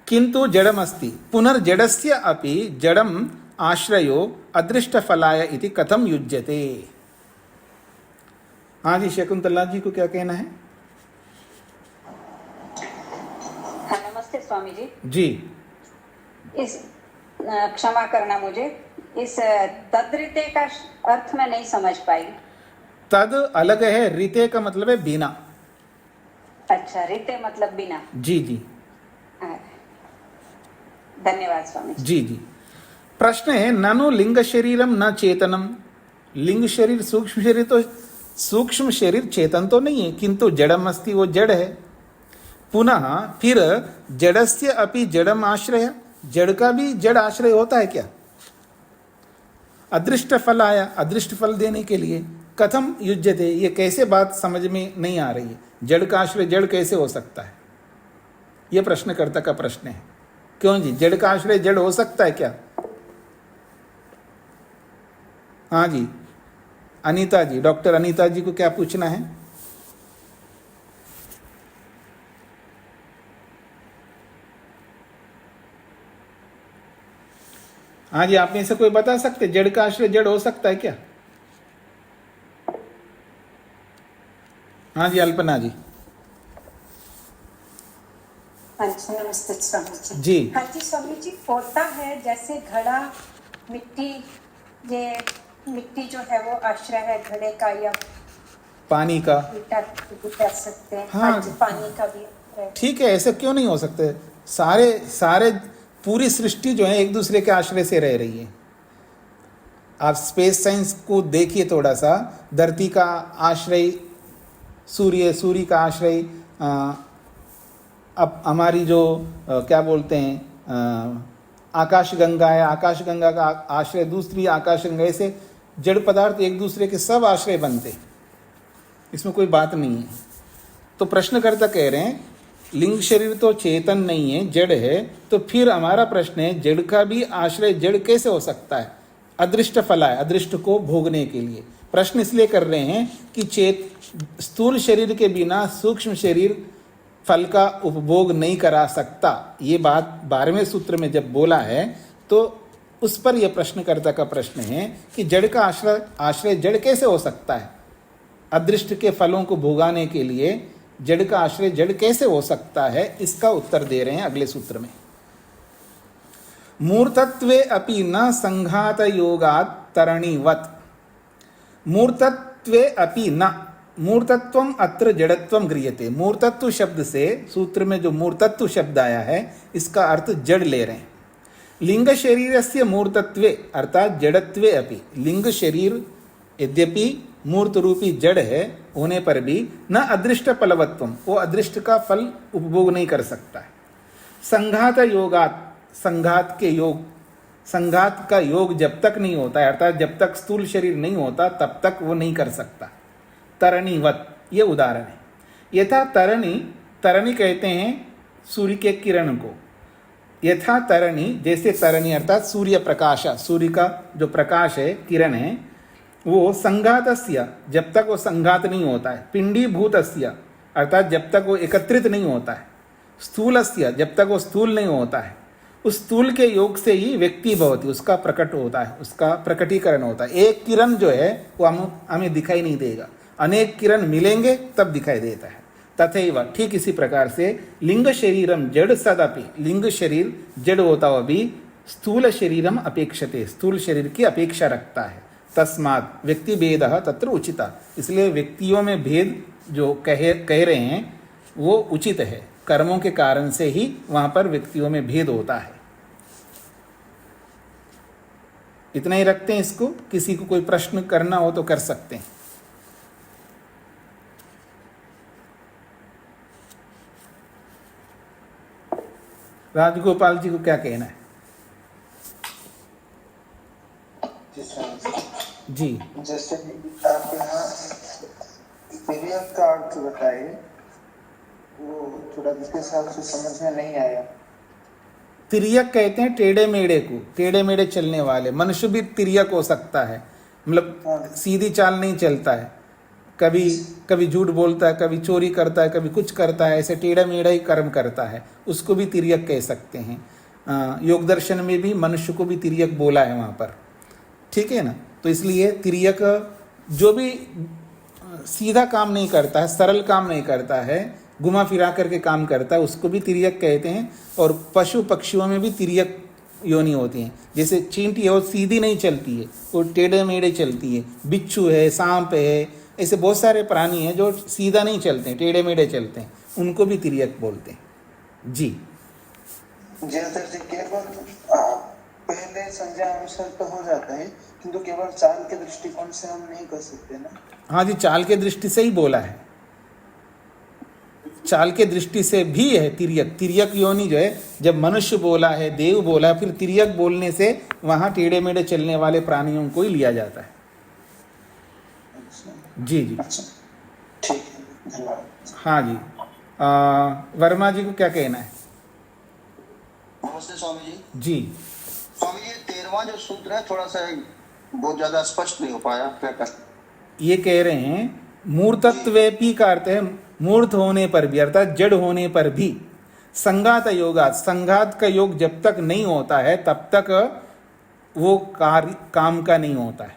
किंतु जड़मस्ति पुनर्जड़स्य अपि जड़म आश्रयो अदृष्ट फलाय इति कथम युज्यते। हाँ जी, शकुंतला जी को क्या कहना है? नमस्ते स्वामी जी। जी, इस क्षमा करना, मुझे इस तद्रिते का अर्थ मैं नहीं समझ पाई। तद अलग है, रीते का मतलब है बिना। अच्छा, रीते मतलब बिना। जी जी, धन्यवाद स्वामी जी जी। प्रश्न है ननु लिंग शरीरम न चेतनम। लिंग शरीर सूक्ष्म शरीर, तो सूक्ष्म शरीर चेतन तो नहीं है, किंतु जड़म अस्ति, वो जड़ है। पुनः फिर जड़स्य अपि जड़म आश्रय, जड़ का भी जड़ आश्रय होता है क्या? अदृष्ट फल आया, अदृष्ट फल देने के लिए। कथम युज्यते, ये कैसे बात समझ में नहीं आ रही है? जड़ का आश्रय जड़ कैसे हो सकता है? यह प्रश्नकर्ता का प्रश्न है। क्यों जी, जड़ का आश्रय जड़ हो सकता है क्या? हाँ जी, अनीता जी, डॉक्टर अनीता जी को क्या पूछना है? हाँ जी, आप में से कोई बता सकते जड़ का आश्रय जड़ हो सकता है क्या? हाँ जी, अल्पना जी। हाँ जी, नमस्ते स्वामी जी। जी। हाँ जी स्वामी जी, होता है जैसे घड़ा मिट्टी, ये मिट्टी जो है वो आश्रय है घड़े का, या पानी का, ईटा भी कह सकते हैं। हाँ। हाँ जी, पानी का भी है। ठीक है, ऐसे क्यों नहीं हो सकते? सारे सारे पूरी सृष्टि जो है एक दूसरे के आश्रय से रह रही है। आप स्पेस साइंस को देखिए थोड़ा सा, धरती का आश्रय सूर्य, सूर्य का आश्रय अब हमारी जो क्या बोलते हैं आकाश गंगा है, आकाश गंगा का आश्रय दूसरी आकाश गंगा, ऐसे जड़ पदार्थ एक दूसरे के सब आश्रय बनते, इसमें कोई बात नहीं है। तो प्रश्नकर्ता कह रहे हैं लिंग शरीर तो चेतन नहीं है, जड़ है, तो फिर हमारा प्रश्न है जड़ का भी आश्रय जड़ कैसे हो सकता है? अदृष्ट फला है, अदृष्ट को भोगने के लिए प्रश्न इसलिए कर रहे हैं कि स्थूल शरीर के बिना सूक्ष्म शरीर फल का उपभोग नहीं करा सकता। ये बात 12वें सूत्र में जब बोला है तो उस पर यह प्रश्नकर्ता का प्रश्न है कि जड़ का आश्रय जड़ कैसे हो सकता है? अदृष्ट के फलों को भोगाने के लिए जड़ का आश्रय जड़ कैसे हो सकता है? इसका उत्तर दे रहे हैं अगले सूत्र में। मूर्तत्वे अपि न संघात योगात् तरणीवत्। मूर्तत्वे अपि न, मूर्तत्वम अत्र जड़त्वम गृह्यते। मूर्तत्व शब्द से सूत्र में जो मूर्तत्व शब्द आया है इसका अर्थ जड़ ले रहे हैं। लिंग शरीरस्य मूर्तत्वे अर्थात जड़त्वे अपि, लिंग शरीर यद्यपि मूर्त रूपी जड़ है होने पर भी न अदृष्ट फलवत्वम, वो अदृष्ट का फल उपभोग नहीं कर सकता है। संघात योगात, संघात के योग, संघात का योग जब तक नहीं होता है अर्थात जब तक स्थूल शरीर नहीं होता तब तक वो नहीं कर सकता। तरणीवत ये उदाहरण है। यथा तरणी, तरणी कहते हैं सूर्य के किरण को। यथा तरणी, जैसे तरणी अर्थात सूर्य प्रकाश, सूर्य का जो प्रकाश है किरण है वो संघातस्य, जब तक वो संघात नहीं होता है। पिंडीभूतस्य अर्थात जब तक वो एकत्रित नहीं होता है। स्थूलस्य जब तक वो स्थूल नहीं होता है। उस स्थूल के योग से ही व्यक्ति भवति, उसका प्रकट होता है, उसका प्रकटीकरण होता है। एक किरण जो है वो हमें दिखाई नहीं देगा, अनेक किरण मिलेंगे तब दिखाई देता है। तथैव ठीक इसी प्रकार से लिंग शरीरम जड़ सदपि, लिंग शरीर जड़ होता हुआ भी स्थूल शरीरम अपेक्षते, स्थूल शरीर की अपेक्षा रखता है। तस्मात् व्यक्ति भेदः तत्र उचिता, इसलिए व्यक्तियों में भेद जो कह रहे हैं वो उचित है। कर्मों के कारण से ही वहां पर व्यक्तियों में भेद होता है। इतना ही रखते हैं इसको। किसी को कोई प्रश्न करना हो तो कर सकते हैं। राजगोपाल जी को क्या कहना है? जी, जैसे आप यहाँ पीरियड का अर्थ बताइए, वो थोड़ा जिसके हिसाब से समझ में नहीं आया। तिर्यक कहते हैं टेढ़े मेढ़े को, टेढ़े मेढ़े चलने वाले। मनुष्य भी तिर्यक हो सकता है, मतलब सीधी चाल नहीं चलता है, कभी कभी झूठ बोलता है, कभी चोरी करता है, कभी कुछ करता है, ऐसे टेढ़ा मेढ़ा ही कर्म करता है, उसको भी तिर्यक कह सकते हैं। योग दर्शन में भी मनुष्य को भी तिर्यक बोला है वहाँ पर, ठीक है ना। तो इसलिए तिर्यक जो भी सीधा काम नहीं करता है, सरल काम नहीं करता है, घुमा फिरा करके काम करता है, उसको भी तिर्यक कहते हैं। और पशु पक्षियों में भी तिर्यक योनि होती हैं। जैसे चींटी है वो सीधी नहीं चलती है, वो टेढ़े मेढ़े चलती है। बिच्छू है, सांप है, ऐसे बहुत सारे प्राणी हैं जो सीधा नहीं चलते हैं, टेढ़े मेढ़े चलते हैं, उनको भी तिर्यक बोलते हैं। जी, जैसे केवल पहले संज्ञा अनुसार तो हो जाता है, किंतु केवल चाल के दृष्टिकोण से हम नहीं कर सकते ना। हाँ जी, चाल के दृष्टि से ही बोला है, चाल के दृष्टि से भी है तिर्यक। तिर्यक योनि जो है, जब मनुष्य बोला है, देव बोला है, फिर तिर्यक बोलने से वहाँ टेढ़े मेढ़े चलने वाले प्राणियों को ही लिया जाता है। जी जी, ठीक है, धन्यवाद। हाँ जी, वर्मा जी को क्या कहना है? नमस्ते स्वामी जी। जी स्वामी जी, 13वां जो सूत्र है थोड़ा सा बहुत ज्यादा स्पष्ट नहीं हो पाया, क्या कर? ये कह रहे हैं मूर्तत्वेपि का अर्थ है मूर्त होने पर भी, अर्थात जड़ होने पर भी। संघात योगात, संघात का योग जब तक नहीं होता है तब तक वो कार्य काम का नहीं होता है।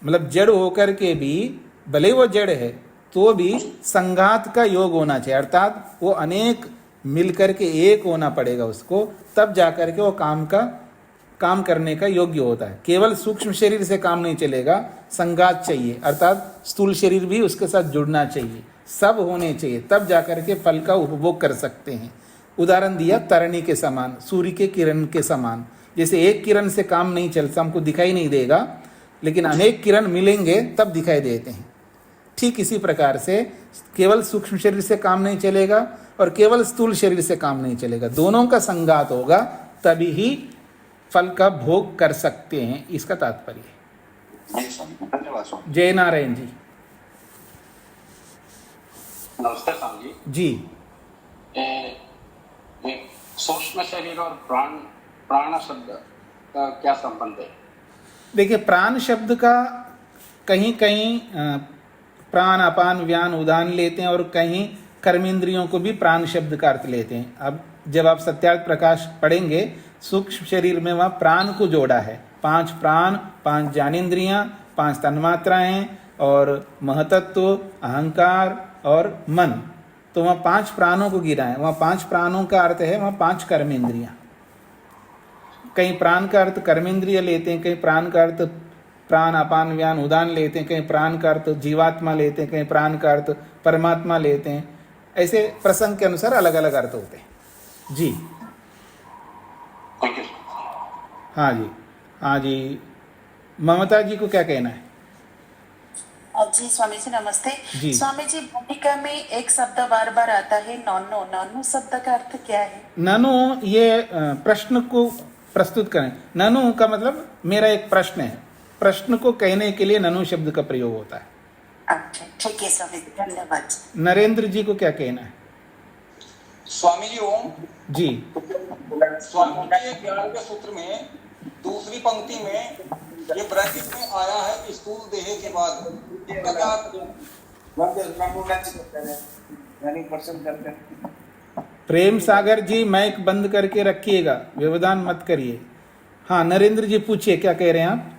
मतलब जड़ होकर के भी, भले वो जड़ है तो भी संघात का योग होना चाहिए, अर्थात वो अनेक मिल करके एक होना पड़ेगा उसको, तब जा करके वो काम करने का योग्य होता है। केवल सूक्ष्म शरीर से काम नहीं चलेगा, संगात चाहिए, अर्थात स्थूल शरीर भी उसके साथ जुड़ना चाहिए, सब होने चाहिए, तब जा करके फल का उपभोग कर सकते हैं। उदाहरण दिया तरणी के समान, सूर्य के किरण के समान। जैसे एक किरण से काम नहीं चलता, हमको दिखाई नहीं देगा, लेकिन अनेक किरण मिलेंगे तब दिखाई देते हैं। ठीक इसी प्रकार से केवल सूक्ष्म शरीर से काम नहीं चलेगा और केवल स्थूल शरीर से काम नहीं चलेगा, दोनों का संगात होगा तभी ही फल का भोग कर सकते हैं, इसका तात्पर्य है। जी स्वामी, धन्यवाद स्वामी। जय नारायण जी। नमस्ते स्वामी जी। सूक्ष्म शरीर और प्राण शब्द का क्या संबंध है? देखिए, प्राण शब्द का कहीं कहीं प्राण अपान व्यान उदान लेते हैं और कहीं कर्मेंद्रियों को भी प्राण शब्द का अर्थ लेते हैं। अब जब आप सत्यार्थ प्रकाश पढ़ेंगे, सूक्ष्म शरीर में वहाँ प्राण को जोड़ा है, 5 प्राण, 5 ज्ञानेंद्रियाँ, 5 तन्मात्राएं और महतत्व, अहंकार और मन, तो वहाँ 5 प्राणों को गिरा है। वहाँ 5 प्राणों का अर्थ है वहाँ 5 कर्मेंद्रियाँ। कहीं प्राण का अर्थ कर्मेंद्रिय लेते हैं, कहीं प्राण का अर्थ प्राण अपान व्यान उदान लेते हैं, कहीं प्राण का अर्थ जीवात्मा लेते हैं, कहीं प्राण का अर्थ परमात्मा लेते हैं। ऐसे प्रसंग के अनुसार अलग अलग अर्थ होते हैं। जी हाँ जी, हाँ जी। ममता जी को क्या कहना है? जी स्वामी जी नमस्ते जी। स्वामी जी, भूमिका में एक शब्द बार बार आता है नॉनो, नॉनो शब्द का अर्थ क्या है? ननु, ये प्रश्न को प्रस्तुत करें। ननु का मतलब मेरा एक प्रश्न है, प्रश्न को कहने के लिए ननु शब्द का प्रयोग होता है। अच्छा ठीक है स्वामी जी, धन्यवाद। नरेंद्र जी को क्या कहना है? स्वामी जी ओम जी। स्वामी जी 11वें सूत्र में दूसरी पंक्ति में ये ब्रैकेट में आया है स्थूल देह के बाद, प्रेम सागर जी माइक बंद करके रखिएगा, व्यवधान मत करिए। हाँ नरेंद्र जी पूछिए, क्या कह रहे हैं आप?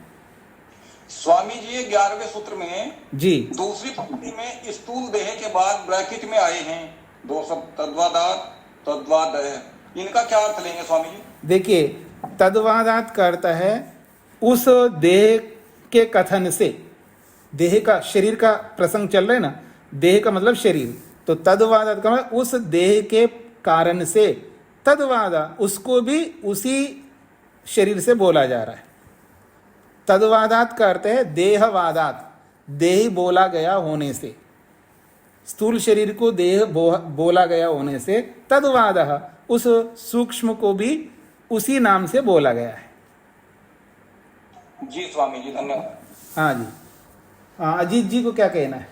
स्वामी जी 11वें सूत्र में जी दूसरी पंक्ति में स्थूल देह के बाद ब्रैकेट में आए हैं 2 शब्द तद्वादात तद्वादय, इनका क्या अर्थ लेंगे स्वामी जी? देखिए, तद्वादात का अर्थ है उस देह के कथन से, देह का शरीर का प्रसंग चल रहा है ना, देह का मतलब शरीर, तो तद्वादात का मतलब उस देह के कारण से, तद्वादा उसको भी उसी शरीर से बोला जा रहा है। तद्वादात का अर्थ है देहवादात, देह बोला गया होने से, स्थूल शरीर को देह बोला गया होने से तद्वादः उस सूक्ष्म को भी उसी नाम से बोला गया है। जी स्वामी जी धन्यवाद। हाँ जी। हाँ अजीत जी को क्या कहना है?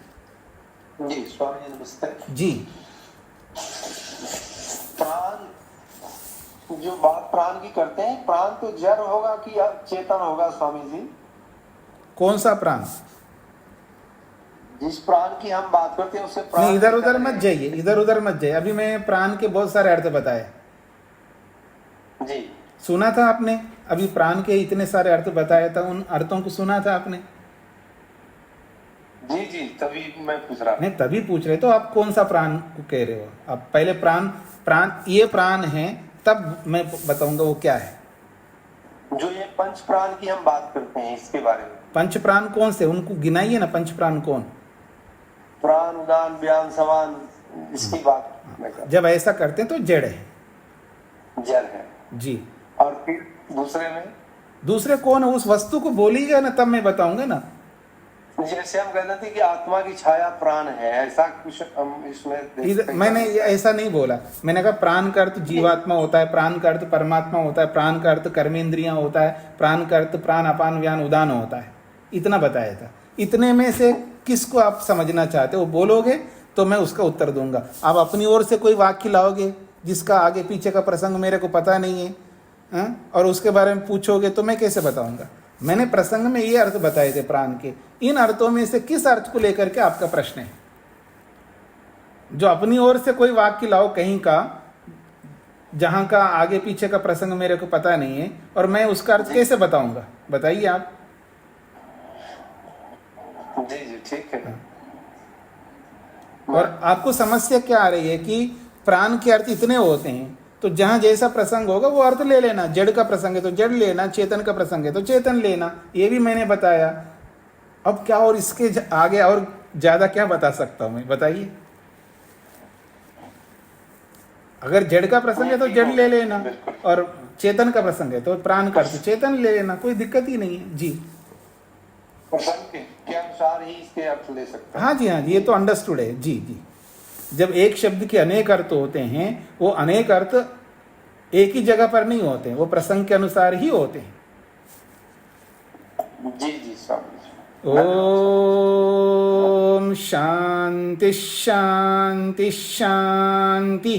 जी स्वामी जी नमस्ते जी। प्राण, जो बात प्राण की करते हैं, प्राण तो जड़ होगा कि चेतन होगा स्वामी जी? कौन सा प्राण? जिस प्राण की हम बात करते हैं उससे प्राण नहीं, इधर उधर मत जाइए, इधर उधर मत जाइए। अभी मैं प्राण के बहुत सारे अर्थ बताए जी। सुना था आपने? अभी प्राण के इतने सारे अर्थ बताया था, उन अर्थों को सुना था आपने? जी जी, तभी मैं पूछ रहा नहीं, तभी पूछ रहे तो आप कौन सा प्राण को कह रहे हो? आप पहले प्राण ये प्राण है, तब मैं बताऊंगा वो क्या है। जो ये पंच प्राण की हम बात करते हैं इसके बारे में। पंच प्राण कौन से, उनको गिनाइए ना। पंच प्राण कौन? प्राण उदान व्यान समान, इसकी बात मैं कर। जब ऐसा करते हैं तो जड़ है, जड़ है जी। और फिर दूसरे में, दूसरे कौन है? उस वस्तु को बोलिएगा ना, तब मैं बताऊंगा ना। जैसे हम कहते थे कि आत्मा की छाया प्राण है, ऐसा कुछ हम इसमें मैंने ऐसा नहीं बोला। मैंने कहा प्राण का अर्थ जीवात्मा होता है, प्राण का अर्थ परमात्मा होता है, प्राण का अर्थ कर्मेंद्रियां होता है, प्राण का अर्थ प्राण अपान व्यान उदान होता है, इतना बताया था। इतने में से किसको आप समझना चाहते हो, बोलोगे तो मैं उसका उत्तर दूंगा। आप अपनी ओर से कोई वाक्य लाओगे जिसका आगे पीछे का प्रसंग मेरे को पता नहीं है, और उसके बारे में पूछोगे तो मैं कैसे बताऊंगा? मैंने प्रसंग में ये अर्थ बताए थे प्राण के। इन अर्थों में से किस अर्थ को लेकर के आपका प्रश्न है? जो अपनी ओर से कोई वाक्य लाओ कहीं का, जहां का आगे पीछे का प्रसंग मेरे को पता नहीं है, और मैं उसका अर्थ कैसे बताऊंगा? बताइए आप। जी जी ठीक है। और आपको समस्या क्या आ रही है कि प्राण के अर्थ इतने होते हैं, तो जहां जैसा प्रसंग होगा वो अर्थ ले लेना। जड़ का प्रसंग है तो जड़ लेना, चेतन का प्रसंग है तो चेतन लेना, ये भी मैंने बताया। अब क्या और इसके आगे और ज्यादा क्या बता सकता हूं मैं, बताइए। अगर जड़ का प्रसंग है तो जड़ ले लेना, और चेतन का प्रसंग है तो प्राण का अर्थ चेतन ले लेना, कोई दिक्कत ही नहीं है जी। प्रसंग के अनुसार ही इसके अर्थ ले सकते हैं। हाँ जी, हाँ जी, ये तो अंडरस्टूड है जी जी। जब एक शब्द के अनेक अर्थ होते हैं, वो अनेक अर्थ एक ही जगह पर नहीं होते हैं, वो प्रसंग के अनुसार ही होते हैं। जी जी स्वामी। ओम शांति शांति शांति।